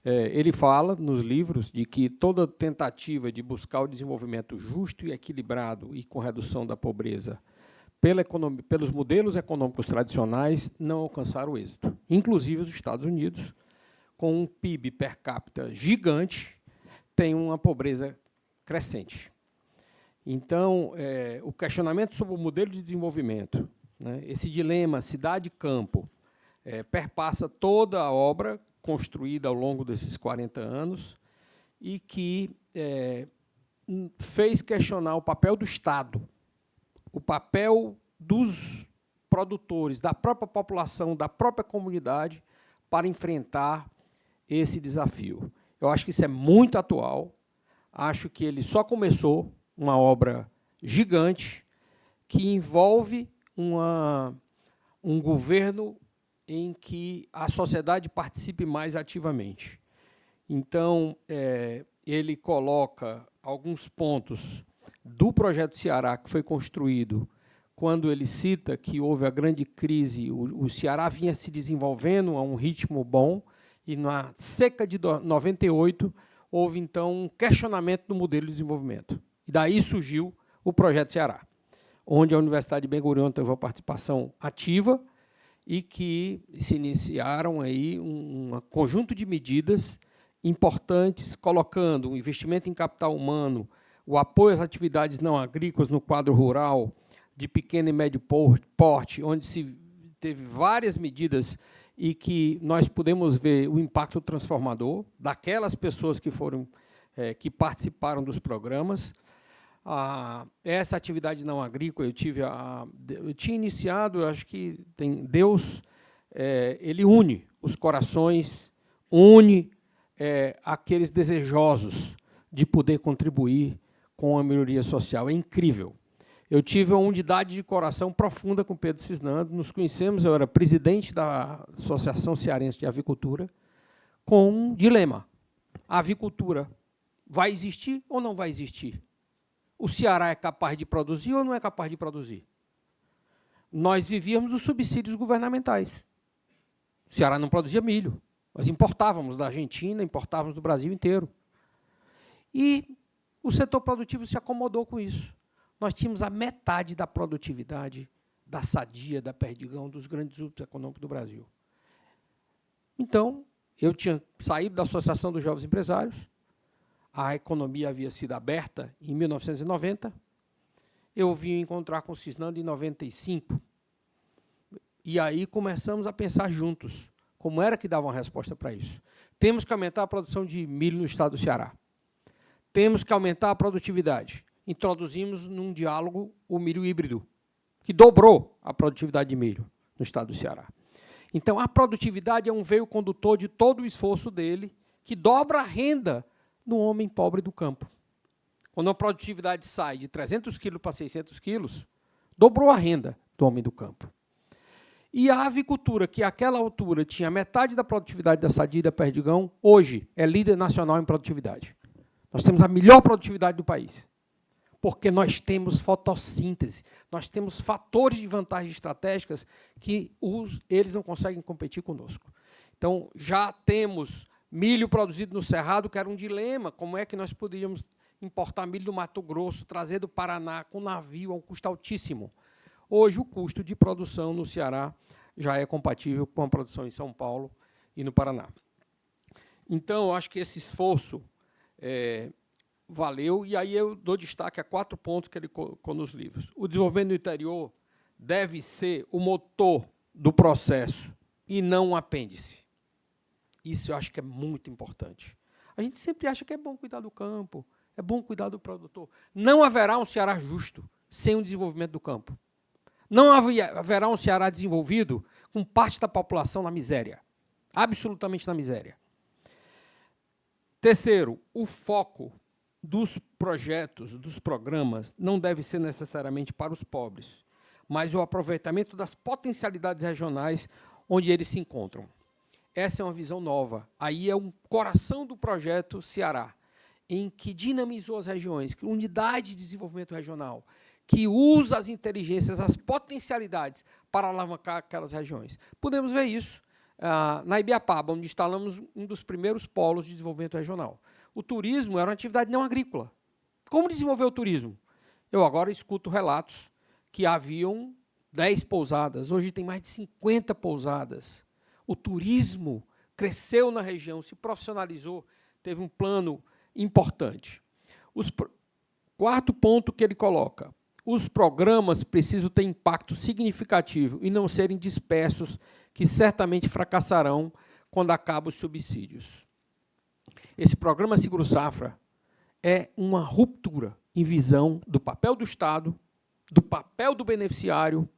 Ele fala nos livros de que toda tentativa de buscar o desenvolvimento justo e equilibrado e com redução da pobreza pelos modelos econômicos tradicionais não alcançaram êxito. Inclusive, os Estados Unidos, com um PIB per capita gigante, tem uma pobreza crescente. Então, o questionamento sobre o modelo de desenvolvimento, né, esse dilema cidade-campo, perpassa toda a obra construída ao longo desses 40 anos e que fez questionar o papel do Estado, o papel dos produtores, da própria população, da própria comunidade, para enfrentar esse desafio. Eu acho que isso é muito atual, acho que ele só começou, uma obra gigante, que envolve um governo em que a sociedade participe mais ativamente. Então, ele coloca alguns pontos do projeto Ceará, que foi construído quando ele cita que houve a grande crise, o Ceará vinha se desenvolvendo a um ritmo bom, e na seca de 98 houve, então, um questionamento do modelo de desenvolvimento. E daí surgiu o projeto Ceará, onde a Universidade de Ben-Gurion teve uma participação ativa, e que se iniciaram aí um conjunto de medidas importantes, colocando o investimento em capital humano, o apoio às atividades não agrícolas no quadro rural, de pequeno e médio porte, onde se teve várias medidas e que nós podemos ver o impacto transformador daquelas pessoas que participaram dos programas. Essa atividade não agrícola, eu tinha iniciado, eu acho que Deus, ele une os corações, une aqueles desejosos de poder contribuir com a melhoria social. É incrível. Eu tive uma unidade de coração profunda com Pedro Cisnando, nos conhecemos, eu era presidente da Associação Cearense de Avicultura, com um dilema. A avicultura vai existir ou não vai existir? O Ceará é capaz de produzir ou não é capaz de produzir? Nós vivíamos dos subsídios governamentais. O Ceará não produzia milho. Nós importávamos da Argentina, importávamos do Brasil inteiro. E o setor produtivo se acomodou com isso. Nós tínhamos a metade da produtividade da Sadia, da Perdigão, dos grandes grupos econômicos do Brasil. Então, eu tinha saído da Associação dos Jovens Empresários, a economia havia sido aberta em 1990, eu vim encontrar com o Cisnando em 95, e aí começamos a pensar juntos como era que dava uma resposta para isso. Temos que aumentar a produção de milho no estado do Ceará. Temos que aumentar a produtividade. Introduzimos num diálogo o milho híbrido, que dobrou a produtividade de milho no estado do Ceará. Então, a produtividade é um veio condutor de todo o esforço dele, que dobra a renda no homem pobre do campo. Quando a produtividade sai de 300 quilos para 600 quilos, dobrou a renda do homem do campo. E a avicultura, que àquela altura tinha metade da produtividade da Sadia e da Perdigão, hoje é líder nacional em produtividade. Nós temos a melhor produtividade do país, porque nós temos fotossíntese, nós temos fatores de vantagens estratégicas que eles não conseguem competir conosco. Então, já temos milho produzido no Cerrado, que era um dilema, como é que nós poderíamos importar milho do Mato Grosso, trazer do Paraná com navio a um custo altíssimo. Hoje, o custo de produção no Ceará já é compatível com a produção em São Paulo e no Paraná. Então, eu acho que esse esforço valeu, e aí eu dou destaque a 4 pontos que ele colocou nos livros. O desenvolvimento do interior deve ser o motor do processo e não um apêndice. Isso eu acho que é muito importante. A gente sempre acha que é bom cuidar do campo, é bom cuidar do produtor. Não haverá um Ceará justo sem o desenvolvimento do campo. Não haverá um Ceará desenvolvido com parte da população na miséria, absolutamente na miséria. Terceiro, o foco dos projetos, dos programas, não deve ser necessariamente para os pobres, mas o aproveitamento das potencialidades regionais onde eles se encontram. Essa é uma visão nova. Aí é um coração do projeto Ceará, em que dinamizou as regiões, que unidade de desenvolvimento regional, que usa as inteligências, as potencialidades para alavancar aquelas regiões. Podemos ver isso na Ibiapaba, onde instalamos um dos primeiros polos de desenvolvimento regional. O turismo era uma atividade não agrícola. Como desenvolver o turismo? Eu agora escuto relatos que haviam 10 pousadas, hoje tem mais de 50 pousadas. O turismo cresceu na região, se profissionalizou, teve um plano importante. Quarto ponto que ele coloca: os programas precisam ter impacto significativo e não serem dispersos, que certamente fracassarão quando acabam os subsídios. Esse programa Seguro Safra é uma ruptura em visão do papel do Estado, do papel do beneficiário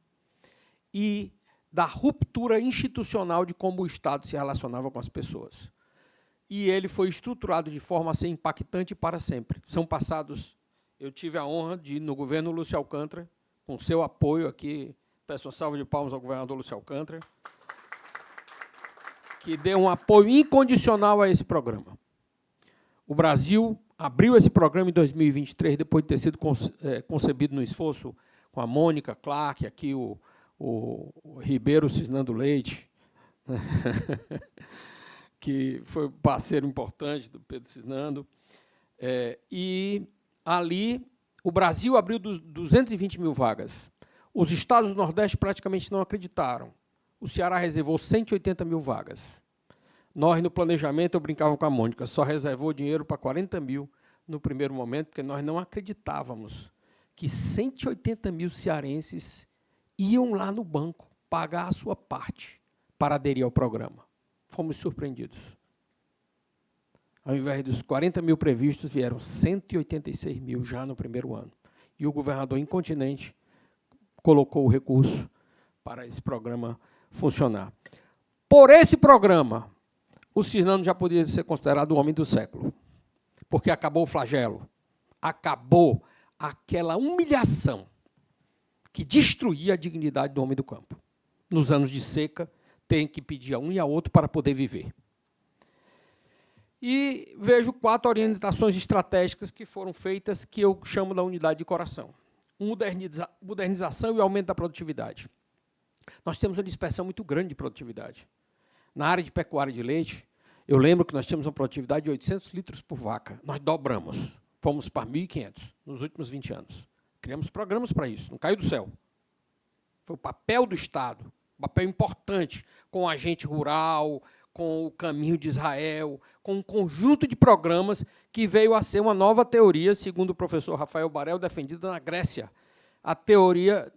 e da ruptura institucional de como o Estado se relacionava com as pessoas. E ele foi estruturado de forma a ser impactante para sempre. São passados, eu tive a honra de, no governo Lúcio Alcântara, com seu apoio aqui, peço uma salva de palmas ao governador Lúcio Alcântara, que deu um apoio incondicional a esse programa. O Brasil abriu esse programa em 2023, depois de ter sido concebido no esforço com a Mônica Clark, aqui o Ribeiro Cisnando Leite, que foi parceiro importante do Pedro Cisnando. E ali o Brasil abriu 220 mil vagas. Os estados do Nordeste praticamente não acreditaram. O Ceará reservou 180 mil vagas. Nós, no planejamento, eu brincava com a Mônica, só reservou dinheiro para 40 mil no primeiro momento, porque nós não acreditávamos que 180 mil cearenses iam lá no banco pagar a sua parte para aderir ao programa. Fomos surpreendidos. Ao invés dos 40 mil previstos, vieram 186 mil já no primeiro ano. E o governador incontinente colocou o recurso para esse programa funcionar. Por esse programa, o Cisnando já podia ser considerado o homem do século, porque acabou o flagelo, acabou aquela humilhação que destruía a dignidade do homem do campo. Nos anos de seca, tem que pedir a um e a outro para poder viver. E vejo 4 orientações estratégicas que foram feitas, que eu chamo da unidade de coração. Modernização e aumento da produtividade. Nós temos uma dispersão muito grande de produtividade. Na área de pecuária de leite, eu lembro que nós tínhamos uma produtividade de 800 litros por vaca. Nós dobramos, fomos para 1.500 nos últimos 20 anos. Criamos programas para isso, não caiu do céu. Foi o papel do Estado, um papel importante, com o agente rural, com o Caminho de Israel, com um conjunto de programas que veio a ser uma nova teoria, segundo o professor Rafael Barel, defendida na Grécia, a teoria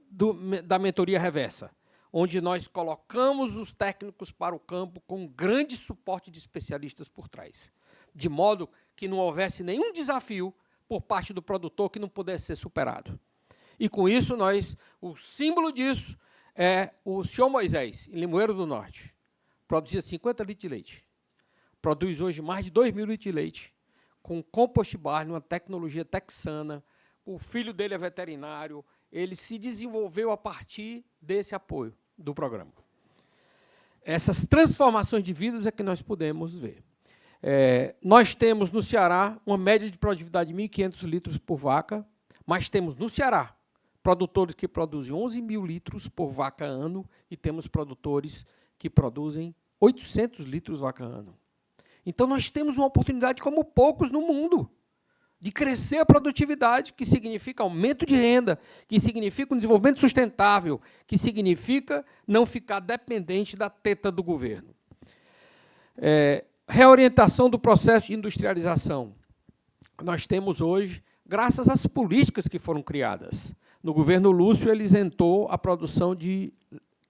da mentoria reversa, onde nós colocamos os técnicos para o campo com um grande suporte de especialistas por trás, de modo que não houvesse nenhum desafio por parte do produtor que não pudesse ser superado. E, com isso, o símbolo disso é o senhor Moisés, em Limoeiro do Norte. Produzia 50 litros de leite. Produz hoje mais de 2.000 litros de leite, com compost barn, uma tecnologia texana. O filho dele é veterinário. Ele se desenvolveu a partir desse apoio do programa. Essas transformações de vidas é que nós podemos ver. Nós temos no Ceará uma média de produtividade de 1.500 litros por vaca, mas temos no Ceará produtores que produzem 11.000 litros por vaca ano e temos produtores que produzem 800 litros vaca ano. Então, nós temos uma oportunidade como poucos no mundo de crescer a produtividade, que significa aumento de renda, que significa um desenvolvimento sustentável, que significa não ficar dependente da teta do governo. Reorientação do processo de industrialização. Nós temos hoje, graças às políticas que foram criadas. No governo Lúcio, ele isentou a produção de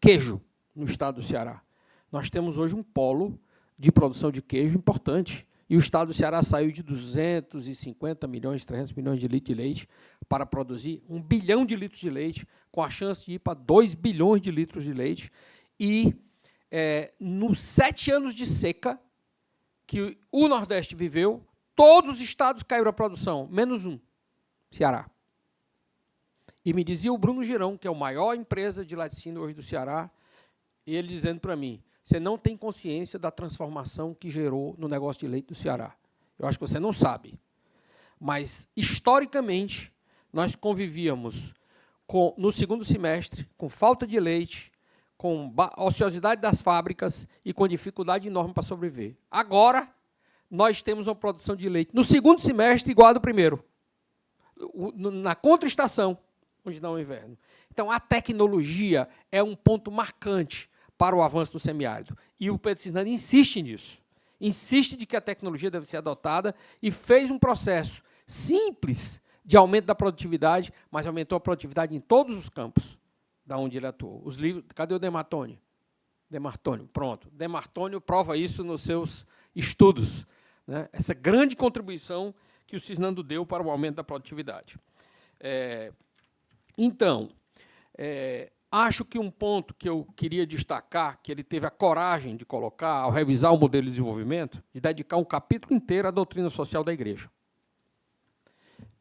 queijo no estado do Ceará. Nós temos hoje um polo de produção de queijo importante. E o estado do Ceará saiu de 250 milhões, 300 milhões de litros de leite para produzir 1 bilhão de litros de leite, com a chance de ir para 2 bilhões de litros de leite. E, nos 7 anos de seca que o Nordeste viveu, todos os estados caíram a produção, menos um, Ceará. E me dizia o Bruno Girão, que é a maior empresa de laticínio hoje do Ceará, e ele dizendo para mim, você não tem consciência da transformação que gerou no negócio de leite do Ceará. Eu acho que você não sabe. Mas, historicamente, nós convivíamos no segundo semestre com falta de leite, com ociosidade das fábricas e com dificuldade enorme para sobreviver. Agora, nós temos uma produção de leite no segundo semestre igual ao do primeiro, na contra-estação, onde dá o inverno. Então, a tecnologia é um ponto marcante para o avanço do semiárido. E o Pedro Cisnando insiste nisso. Insiste de que a tecnologia deve ser adotada e fez um processo simples de aumento da produtividade, mas aumentou a produtividade em todos os campos da onde ele atuou. Os livros, cadê o Demartônio? Demartônio, pronto. Demartônio prova isso nos seus estudos, né? Essa grande contribuição que o Cisnando deu para o aumento da produtividade. Então, acho que um ponto que eu queria destacar, que ele teve a coragem de colocar, ao revisar o modelo de desenvolvimento, de dedicar um capítulo inteiro à doutrina social da Igreja,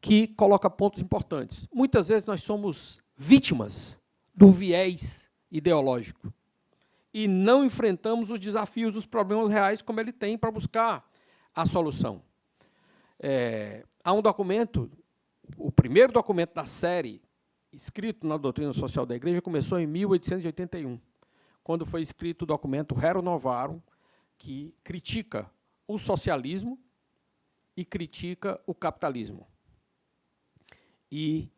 que coloca pontos importantes. Muitas vezes nós somos vítimas do viés ideológico e não enfrentamos os desafios, os problemas reais como ele tem para buscar a solução. Há um documento, o primeiro documento da série, escrito na doutrina social da Igreja, começou em 1881, quando foi escrito o documento Rerum Novarum, que critica o socialismo e critica o capitalismo. E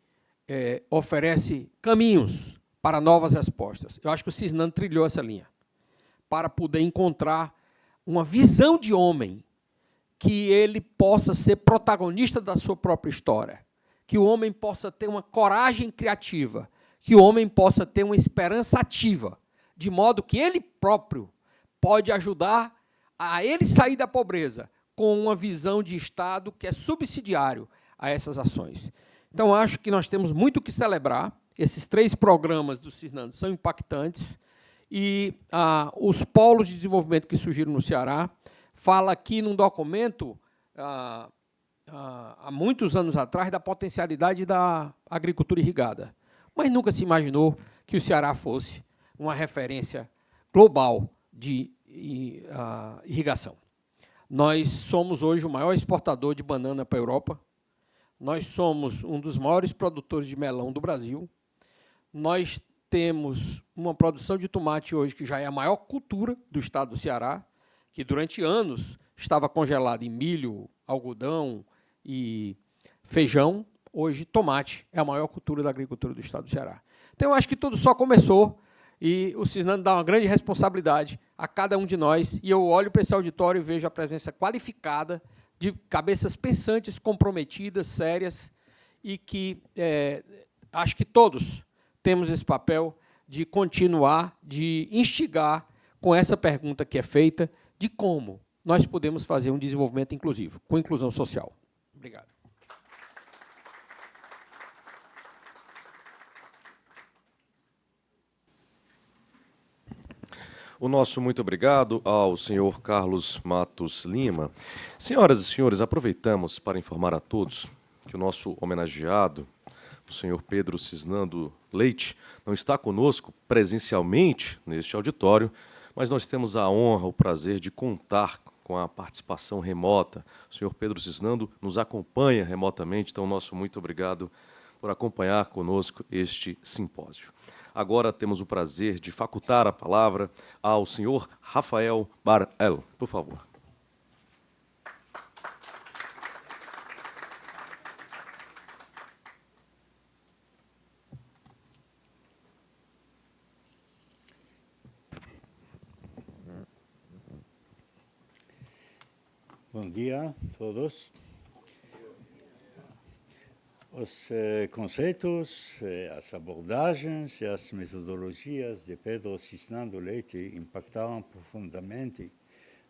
oferece caminhos para novas respostas. Eu acho que o Cisnando trilhou essa linha, para poder encontrar uma visão de homem que ele possa ser protagonista da sua própria história, que o homem possa ter uma coragem criativa, que o homem possa ter uma esperança ativa, de modo que ele próprio pode ajudar a ele sair da pobreza com uma visão de Estado que é subsidiário a essas ações. Então, acho que nós temos muito o que celebrar. Esses 3 programas do Cisnando são impactantes e os polos de desenvolvimento que surgiram no Ceará, fala aqui num documento, há muitos anos atrás, da potencialidade da agricultura irrigada. Mas nunca se imaginou que o Ceará fosse uma referência global de irrigação. Nós somos hoje o maior exportador de banana para a Europa, nós somos um dos maiores produtores de melão do Brasil, nós temos uma produção de tomate hoje que já é a maior cultura do estado do Ceará, que durante anos estava congelada em milho, algodão e feijão. Hoje, tomate é a maior cultura da agricultura do estado do Ceará. Então, eu acho que tudo só começou e o Cisnando dá uma grande responsabilidade a cada um de nós. E eu olho para esse auditório e vejo a presença qualificada de cabeças pensantes, comprometidas, sérias, e que acho que todos temos esse papel de continuar, de instigar com essa pergunta que é feita, de como nós podemos fazer um desenvolvimento inclusivo, com inclusão social. Obrigado.
O nosso muito obrigado ao senhor Carlos Matos Lima. Senhoras e senhores, aproveitamos para informar a todos que o nosso homenageado, o senhor Pedro Cisnando Leite, não está conosco presencialmente neste auditório, mas nós temos a honra, o prazer de contar com a participação remota. O senhor Pedro Cisnando nos acompanha remotamente, então nosso muito obrigado por acompanhar conosco este simpósio. Agora temos o prazer de facultar a palavra ao senhor Rafael Bar-El. Por favor.
Bom dia a todos. Os conceitos, as abordagens e as metodologias de Pedro Cisnando Leite impactaram profundamente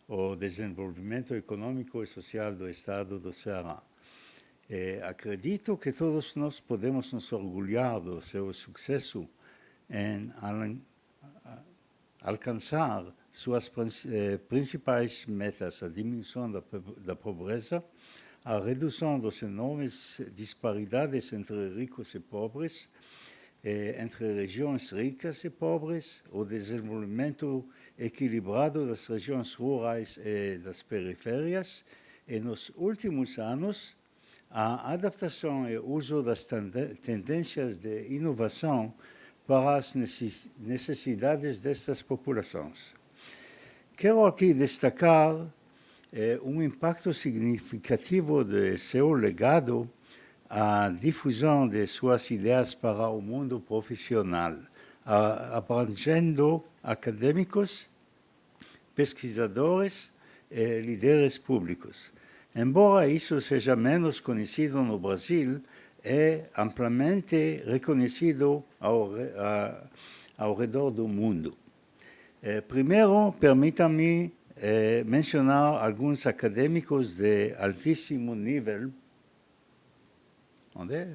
o desenvolvimento econômico e social do estado do Ceará. Acredito que todos nós podemos nos orgulhar do seu sucesso em alcançar suas principais metas: a diminuição da pobreza, a redução das enormes disparidades entre ricos e pobres, entre regiões ricas e pobres, o desenvolvimento equilibrado das regiões rurais e das periférias, e nos últimos anos, a adaptação e uso das tendências de inovação para as necessidades destas populações. Quero aqui destacar um impacto significativo de seu legado à difusão de suas ideias para o mundo profissional, abrangendo acadêmicos, pesquisadores e líderes públicos. Embora isso seja menos conhecido no Brasil, é amplamente reconhecido ao redor do mundo. Primeiro, permita-me mencionar alguns acadêmicos de altíssimo nível. Onde é?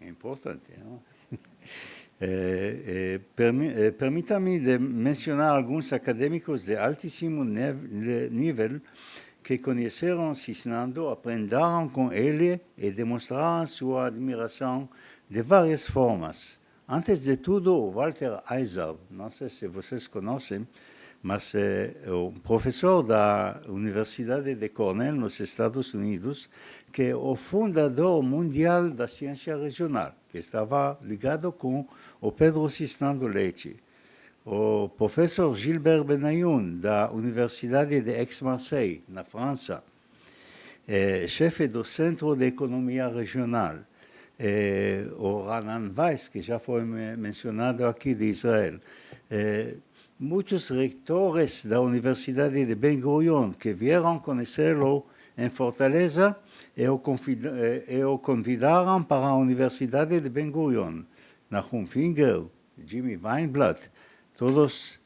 É importante, não? Permita-me mencionar alguns acadêmicos de altíssimo nível que conheceram Cisnando, aprenderam com ele e demonstraram sua admiração de várias formas. Antes de tudo, o Walter Eisler, não sei se vocês conhecem, mas é um professor da Universidade de Cornell, nos Estados Unidos, que é o fundador mundial da ciência regional, que estava ligado com o Pedro Cisnando Leite. O professor Gilbert Benayoun, da Universidade de Aix-Marseille, na França. chefe do Centro de Economia Regional, o Ranan Weiss, que já foi mencionado aqui, de Israel, muitos reitores da Universidade de Ben-Gurion que vieram conhecê-lo em Fortaleza e o convidaram para a Universidade de Ben-Gurion. Nahum Finger, Jimmy Weinblatt, todos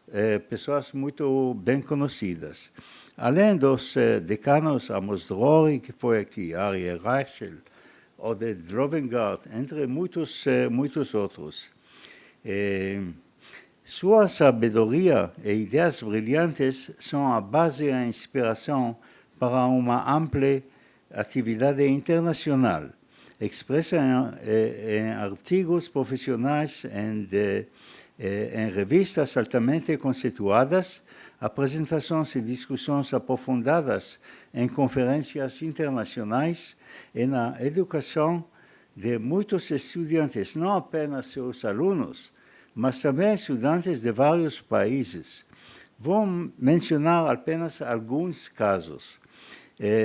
pessoas muito bem conhecidas. Além dos decanos Amos Drori, que foi aqui, Aryeh Reichel, Oded Lovengard, entre muitos outros. Sua sabedoria e ideias brilhantes são a base e a inspiração para uma ampla atividade internacional, expressa em artigos profissionais, em revistas altamente conceituadas, apresentações e discussões aprofundadas em conferências internacionais e na educação de muitos estudantes, não apenas seus alunos, mas também estudantes de vários países. Vou mencionar apenas alguns casos.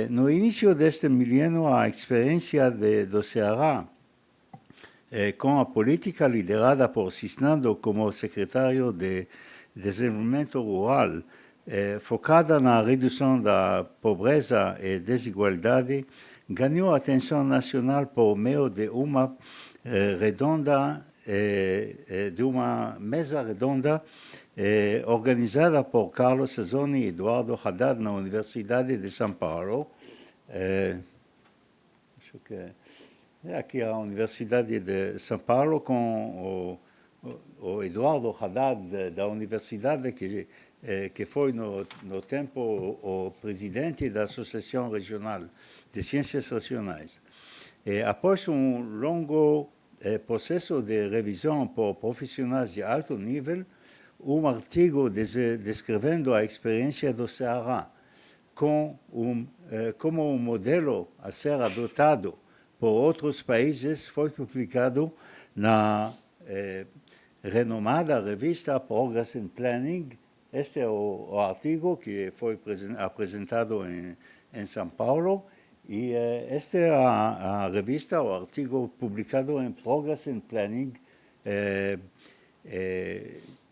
No início deste milênio, a experiência do Ceará, com a política liderada por Cisnando como secretário de Desenvolvimento Rural, focada na redução da pobreza e desigualdade, ganhou atenção nacional por meio de uma mesa redonda organizada por Carlos Sazzoni e Eduardo Haddad na Universidade de São Paulo. Acho que é aqui a Universidade de São Paulo, com o Eduardo Haddad da Universidade, que foi no tempo o presidente da Associação Regional de Ciências Racionais. Após um longo processo de revisão por profissionais de alto nível, artigo descrevendo a experiência do Ceará como um modelo a ser adotado por outros países foi publicado na renomada revista Progress in Planning. Este é o artigo que foi apresentado em São Paulo, e esta é a revista, o artigo publicado em Progress in Planning,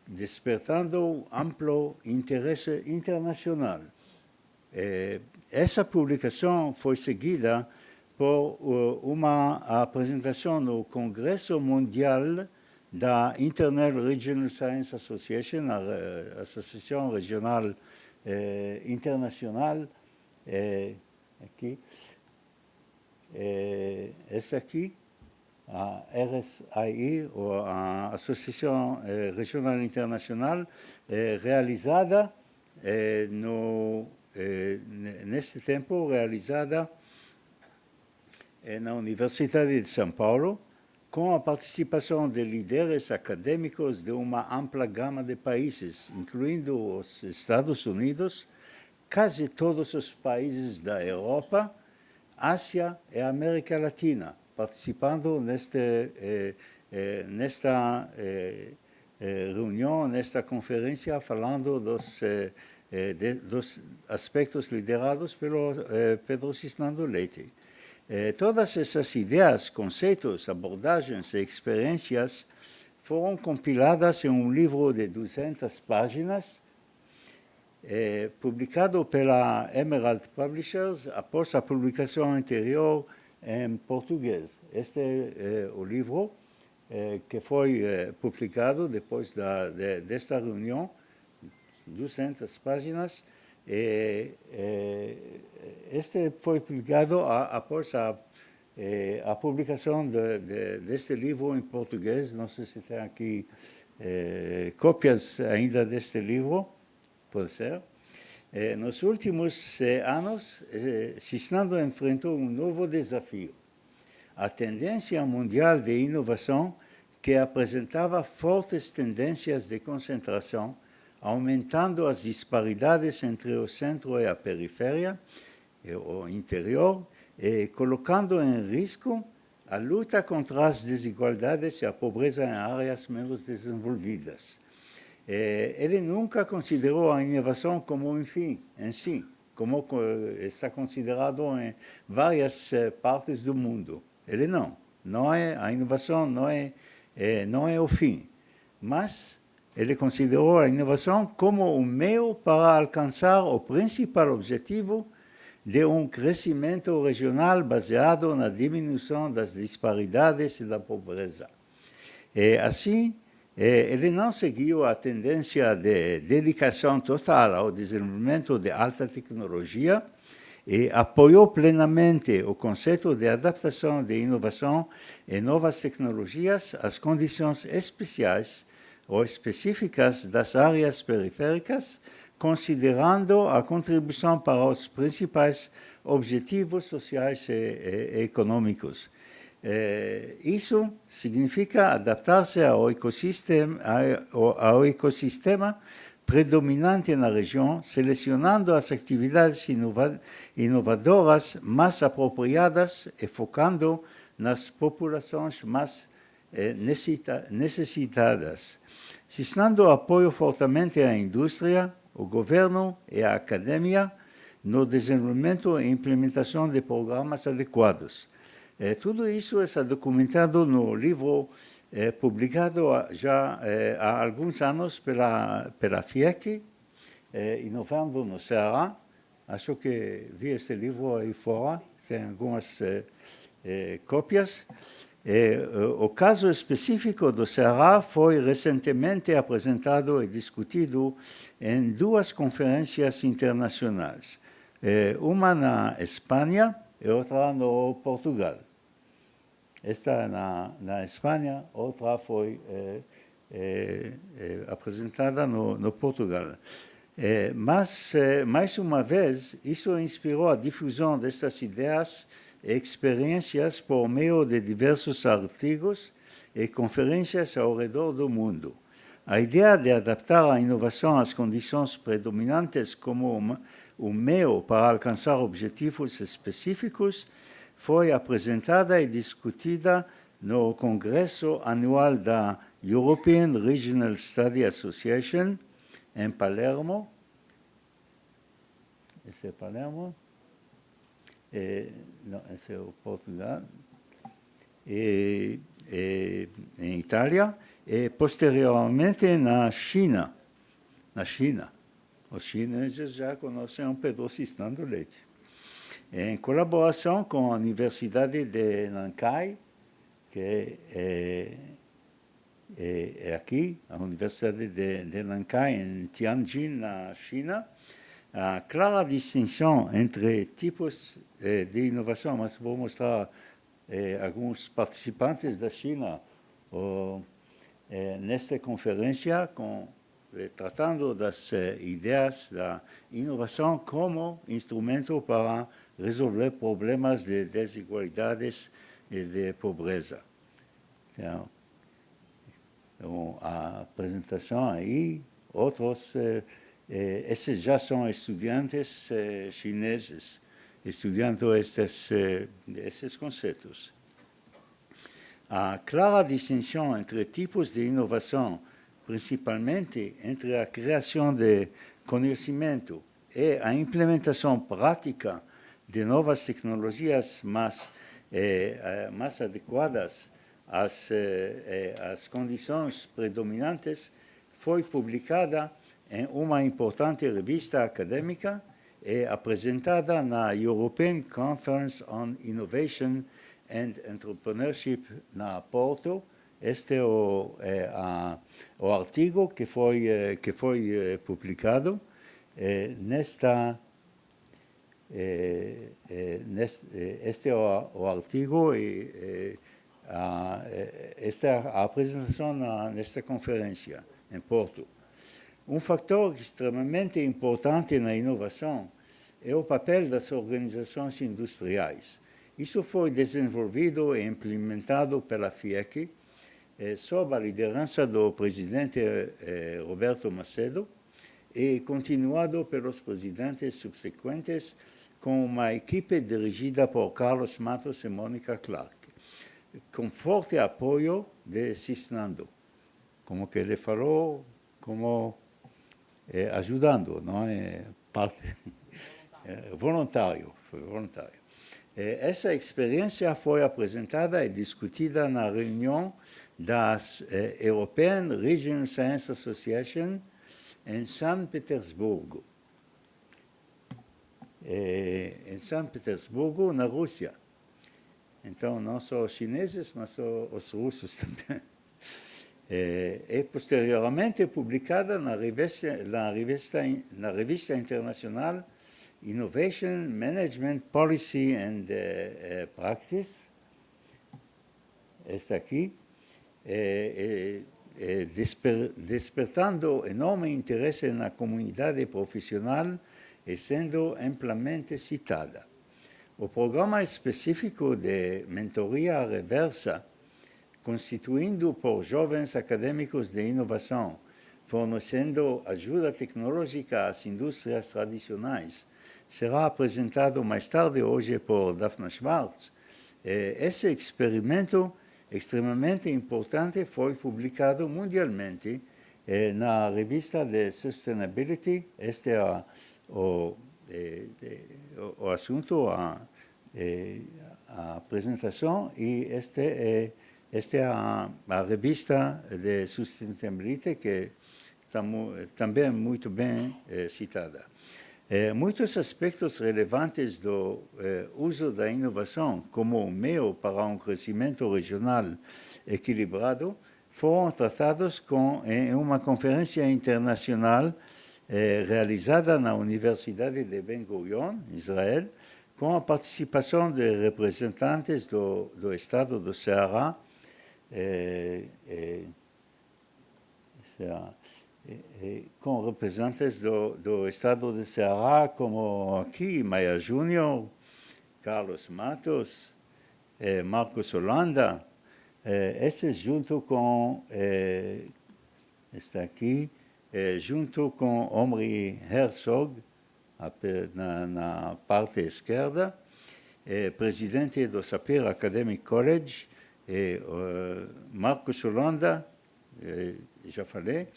despertando amplo interesse internacional. Essa publicação foi seguida por uma apresentação no Congresso Mundial da International Regional Science Association, a Associação Regional Internacional, aqui, esta aqui, a RSI, ou a Associação Regional Internacional, realizada neste tempo, realizada na Universidade de São Paulo, com a participação de líderes acadêmicos de uma ampla gama de países, incluindo os Estados Unidos, quase todos os países da Europa, Ásia e América Latina, participando nesta reunião, nesta conferência, falando dos aspectos liderados pelo Pedro Cisnando Leite. Todas essas ideias, conceitos, abordagens e experiências foram compiladas em um livro de 200 páginas, publicado pela Emerald Publishers após a publicação anterior em português. Este é o livro que foi publicado depois desta reunião, 200 páginas. Este foi publicado após a publicação deste livro em português. Não sei se tem aqui cópias ainda deste livro, pode ser. Nos últimos anos, Cisnando enfrentou um novo desafio. A tendência mundial de inovação, que apresentava fortes tendências de concentração, aumentando as disparidades entre o centro e a periferia, o interior, e colocando em risco a luta contra as desigualdades e a pobreza em áreas menos desenvolvidas. Ele nunca considerou a inovação como um fim em si, como está considerado em várias partes do mundo. Ele não. A inovação não é o fim, mas ele considerou a inovação como um meio para alcançar o principal objetivo de um crescimento regional baseado na diminuição das disparidades e da pobreza. Assim, ele não seguiu a tendência de dedicação total ao desenvolvimento de alta tecnologia e apoiou plenamente o conceito de adaptação de inovação e novas tecnologias às condições especiais ou específicas das áreas periféricas, considerando a contribuição para os principais objetivos sociais e econômicos. Isso significa adaptar-se ao ecossistema predominante na região, selecionando as atividades inovadoras mais apropriadas e focando nas populações mais necessitadas. Cisnando apoio fortemente à indústria, o governo e a academia no desenvolvimento e implementação de programas adequados. Tudo isso está documentado no livro publicado já há alguns anos pela FIEC, Inovando no Ceará. Acho que vi este livro aí fora, tem algumas cópias. O caso específico do Ceará foi recentemente apresentado e discutido em 2 conferências internacionais, uma na Espanha e outra no Portugal. Esta na Espanha, outra foi apresentada no Portugal. Mas, mais uma vez, isso inspirou a difusão destas ideias e experiências por meio de diversos artigos e conferências ao redor do mundo. A ideia de adaptar a inovação às condições predominantes como um meio para alcançar objetivos específicos foi apresentada e discutida no Congresso Anual da European Regional Study Association, em Palermo. Esse é Palermo? Não, esse é o Portugal. Em Itália, e posteriormente na China. Os chineses já conhecem Pedro Cisnando Leite. Em colaboração com a Universidade de Nankai, que é aqui, a Universidade de Nankai, em Tianjin, na China, a clara distinção entre tipos de inovação, mas vou mostrar alguns participantes da China nesta conferência, tratando das ideias da inovação como instrumento para resolver problemas de desigualdades e de pobreza. Então, a apresentação aí, outros, esses já são estudantes chineses, estudando esses conceitos. A clara distinção entre tipos de inovação, principalmente entre a criação de conhecimento e a implementação prática de novas tecnologias mais adequadas às condições predominantes, foi publicada em uma importante revista acadêmica e apresentada na European Conference on Innovation and Entrepreneurship na Porto. Este é o artigo que foi publicado. Este é o artigo e esta é a apresentação nesta conferência em Porto. Um fator extremamente importante na inovação é o papel das organizações industriais. Isso foi desenvolvido e implementado pela FIEC, sob a liderança do presidente Roberto Macedo, e continuado pelos presidentes subsequentes, com uma equipe dirigida por Carlos Matos e Mônica Clark, com forte apoio de Cisnando, como que ele falou, como ajudando, não é parte voluntário, foi voluntário. Essa experiência foi apresentada e discutida na reunião das European Regional Science Association em São Petersburgo. Em São Petersburgo, na Rússia. Então, não só os chineses, mas os russos também. E posteriormente publicada na revista internacional Innovation Management Policy and Practice, esta aqui, despertando enorme interesse na comunidade profissional e sendo amplamente citada. O programa específico de mentoria reversa, constituindo por jovens acadêmicos de inovação, fornecendo ajuda tecnológica às indústrias tradicionais, será apresentado mais tarde hoje por Daphne Schwartz. Esse experimento extremamente importante foi publicado mundialmente na revista de Sustainability. Este é o assunto, a apresentação, e esta é a revista de Sustainability, que também é muito bem citada. Muitos aspectos relevantes do uso da inovação como meio para um crescimento regional equilibrado foram tratados em uma conferência internacional realizada na Universidade de Ben-Gurion, Israel, com a participação de representantes do estado do Ceará, com representantes do estado de Ceará, como aqui Maia Júnior, Carlos Matos, Marcos Holanda, esses junto com, está aqui, junto com Omri Herzog, na parte esquerda, presidente do Sapir Academic College, Marcos Holanda, já falei,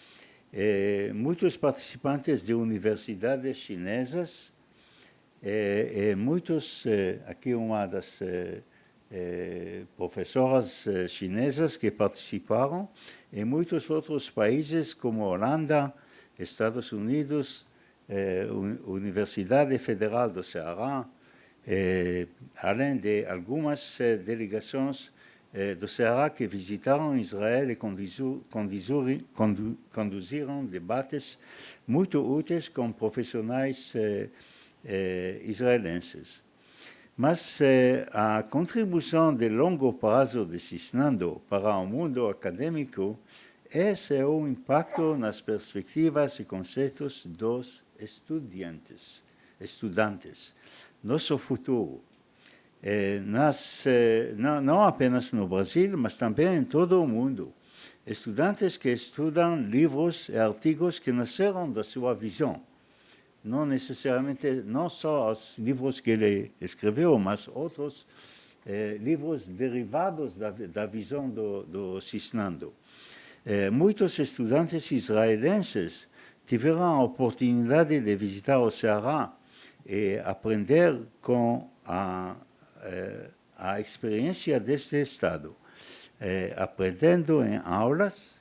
muitos participantes de universidades chinesas, muitos, aqui uma das professoras chinesas que participaram, e muitos outros países como Holanda, Estados Unidos, Universidade Federal do Ceará, além de algumas delegações do Ceará que visitaram Israel e conduziram debates muito úteis com profissionais israelenses. Mas a contribuição de longo prazo de Cisnando para o mundo acadêmico é o impacto nas perspectivas e conceitos dos estudantes, nosso futuro. Não apenas no Brasil, mas também em todo o mundo. Estudantes que estudam livros e artigos que nasceram da sua visão. Não necessariamente, não só os livros que ele escreveu, mas outros livros derivados da visão do Cisnando. Muitos estudantes israelenses tiveram a oportunidade de visitar o Ceará e aprender com a experiência deste estado, aprendendo em aulas.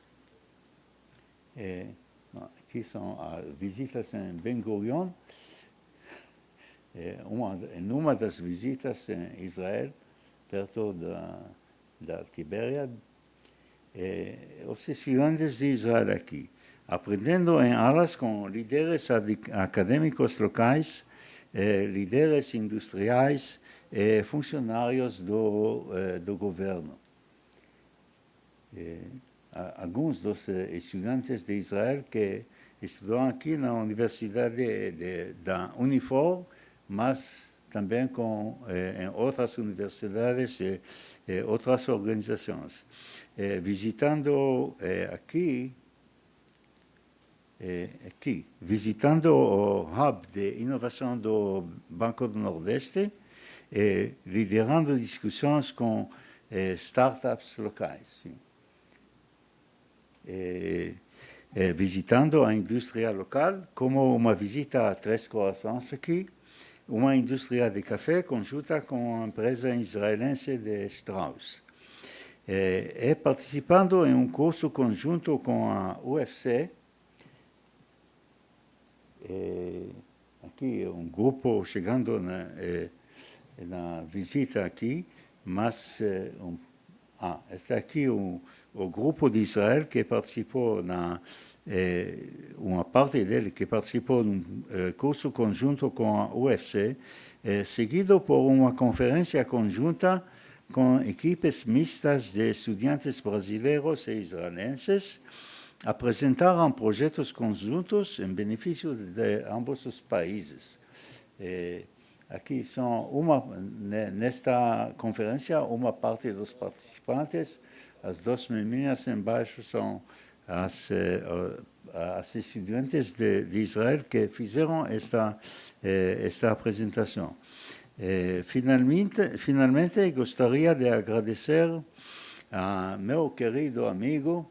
Aqui são as visitas em Ben-Gurion. Em uma das visitas em Israel, perto da Tibériade, os estudantes de Israel aqui, aprendendo em aulas com líderes acadêmicos locais, líderes industriais, funcionários do governo. Alguns dos estudantes de Israel que estudam aqui na Universidade da Unifor, mas também em outras universidades e outras organizações. Visitando visitando o Hub de Inovação do Banco do Nordeste, liderando discussões com startups locais. Sim. Visitando a indústria local, como uma visita a Três Corações aqui, uma indústria de café conjunta com a empresa israelense de Strauss. Participando em um curso conjunto com a UFC, aqui um grupo chegando na visita aqui, mas está aqui o grupo de Israel que participou uma parte dele que participou num curso conjunto com a UFC, seguido por uma conferência conjunta com equipes mistas de estudantes brasileiros e israelenses, apresentaram projetos conjuntos em benefício de ambos os países. Aqui são nesta conferência, uma parte dos participantes, as duas meninas embaixo são as estudantes de Israel que fizeram esta apresentação. Finalmente, gostaria de agradecer a meu querido amigo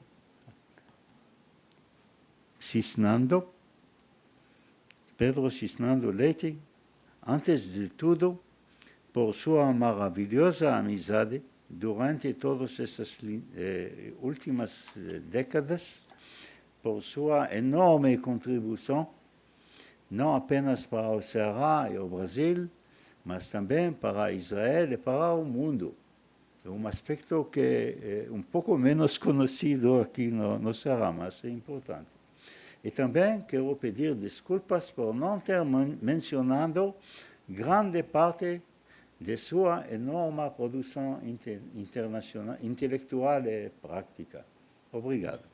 Pedro Cisnando Leite, antes de tudo, por sua maravilhosa amizade durante todas estas últimas décadas, por sua enorme contribuição, não apenas para o Ceará e o Brasil, mas também para Israel e para o mundo. É um aspecto que é um pouco menos conhecido aqui no Ceará, mas é importante. E também quero pedir desculpas por não ter mencionado grande parte de sua enorme produção internacional, intelectual e prática. Obrigado.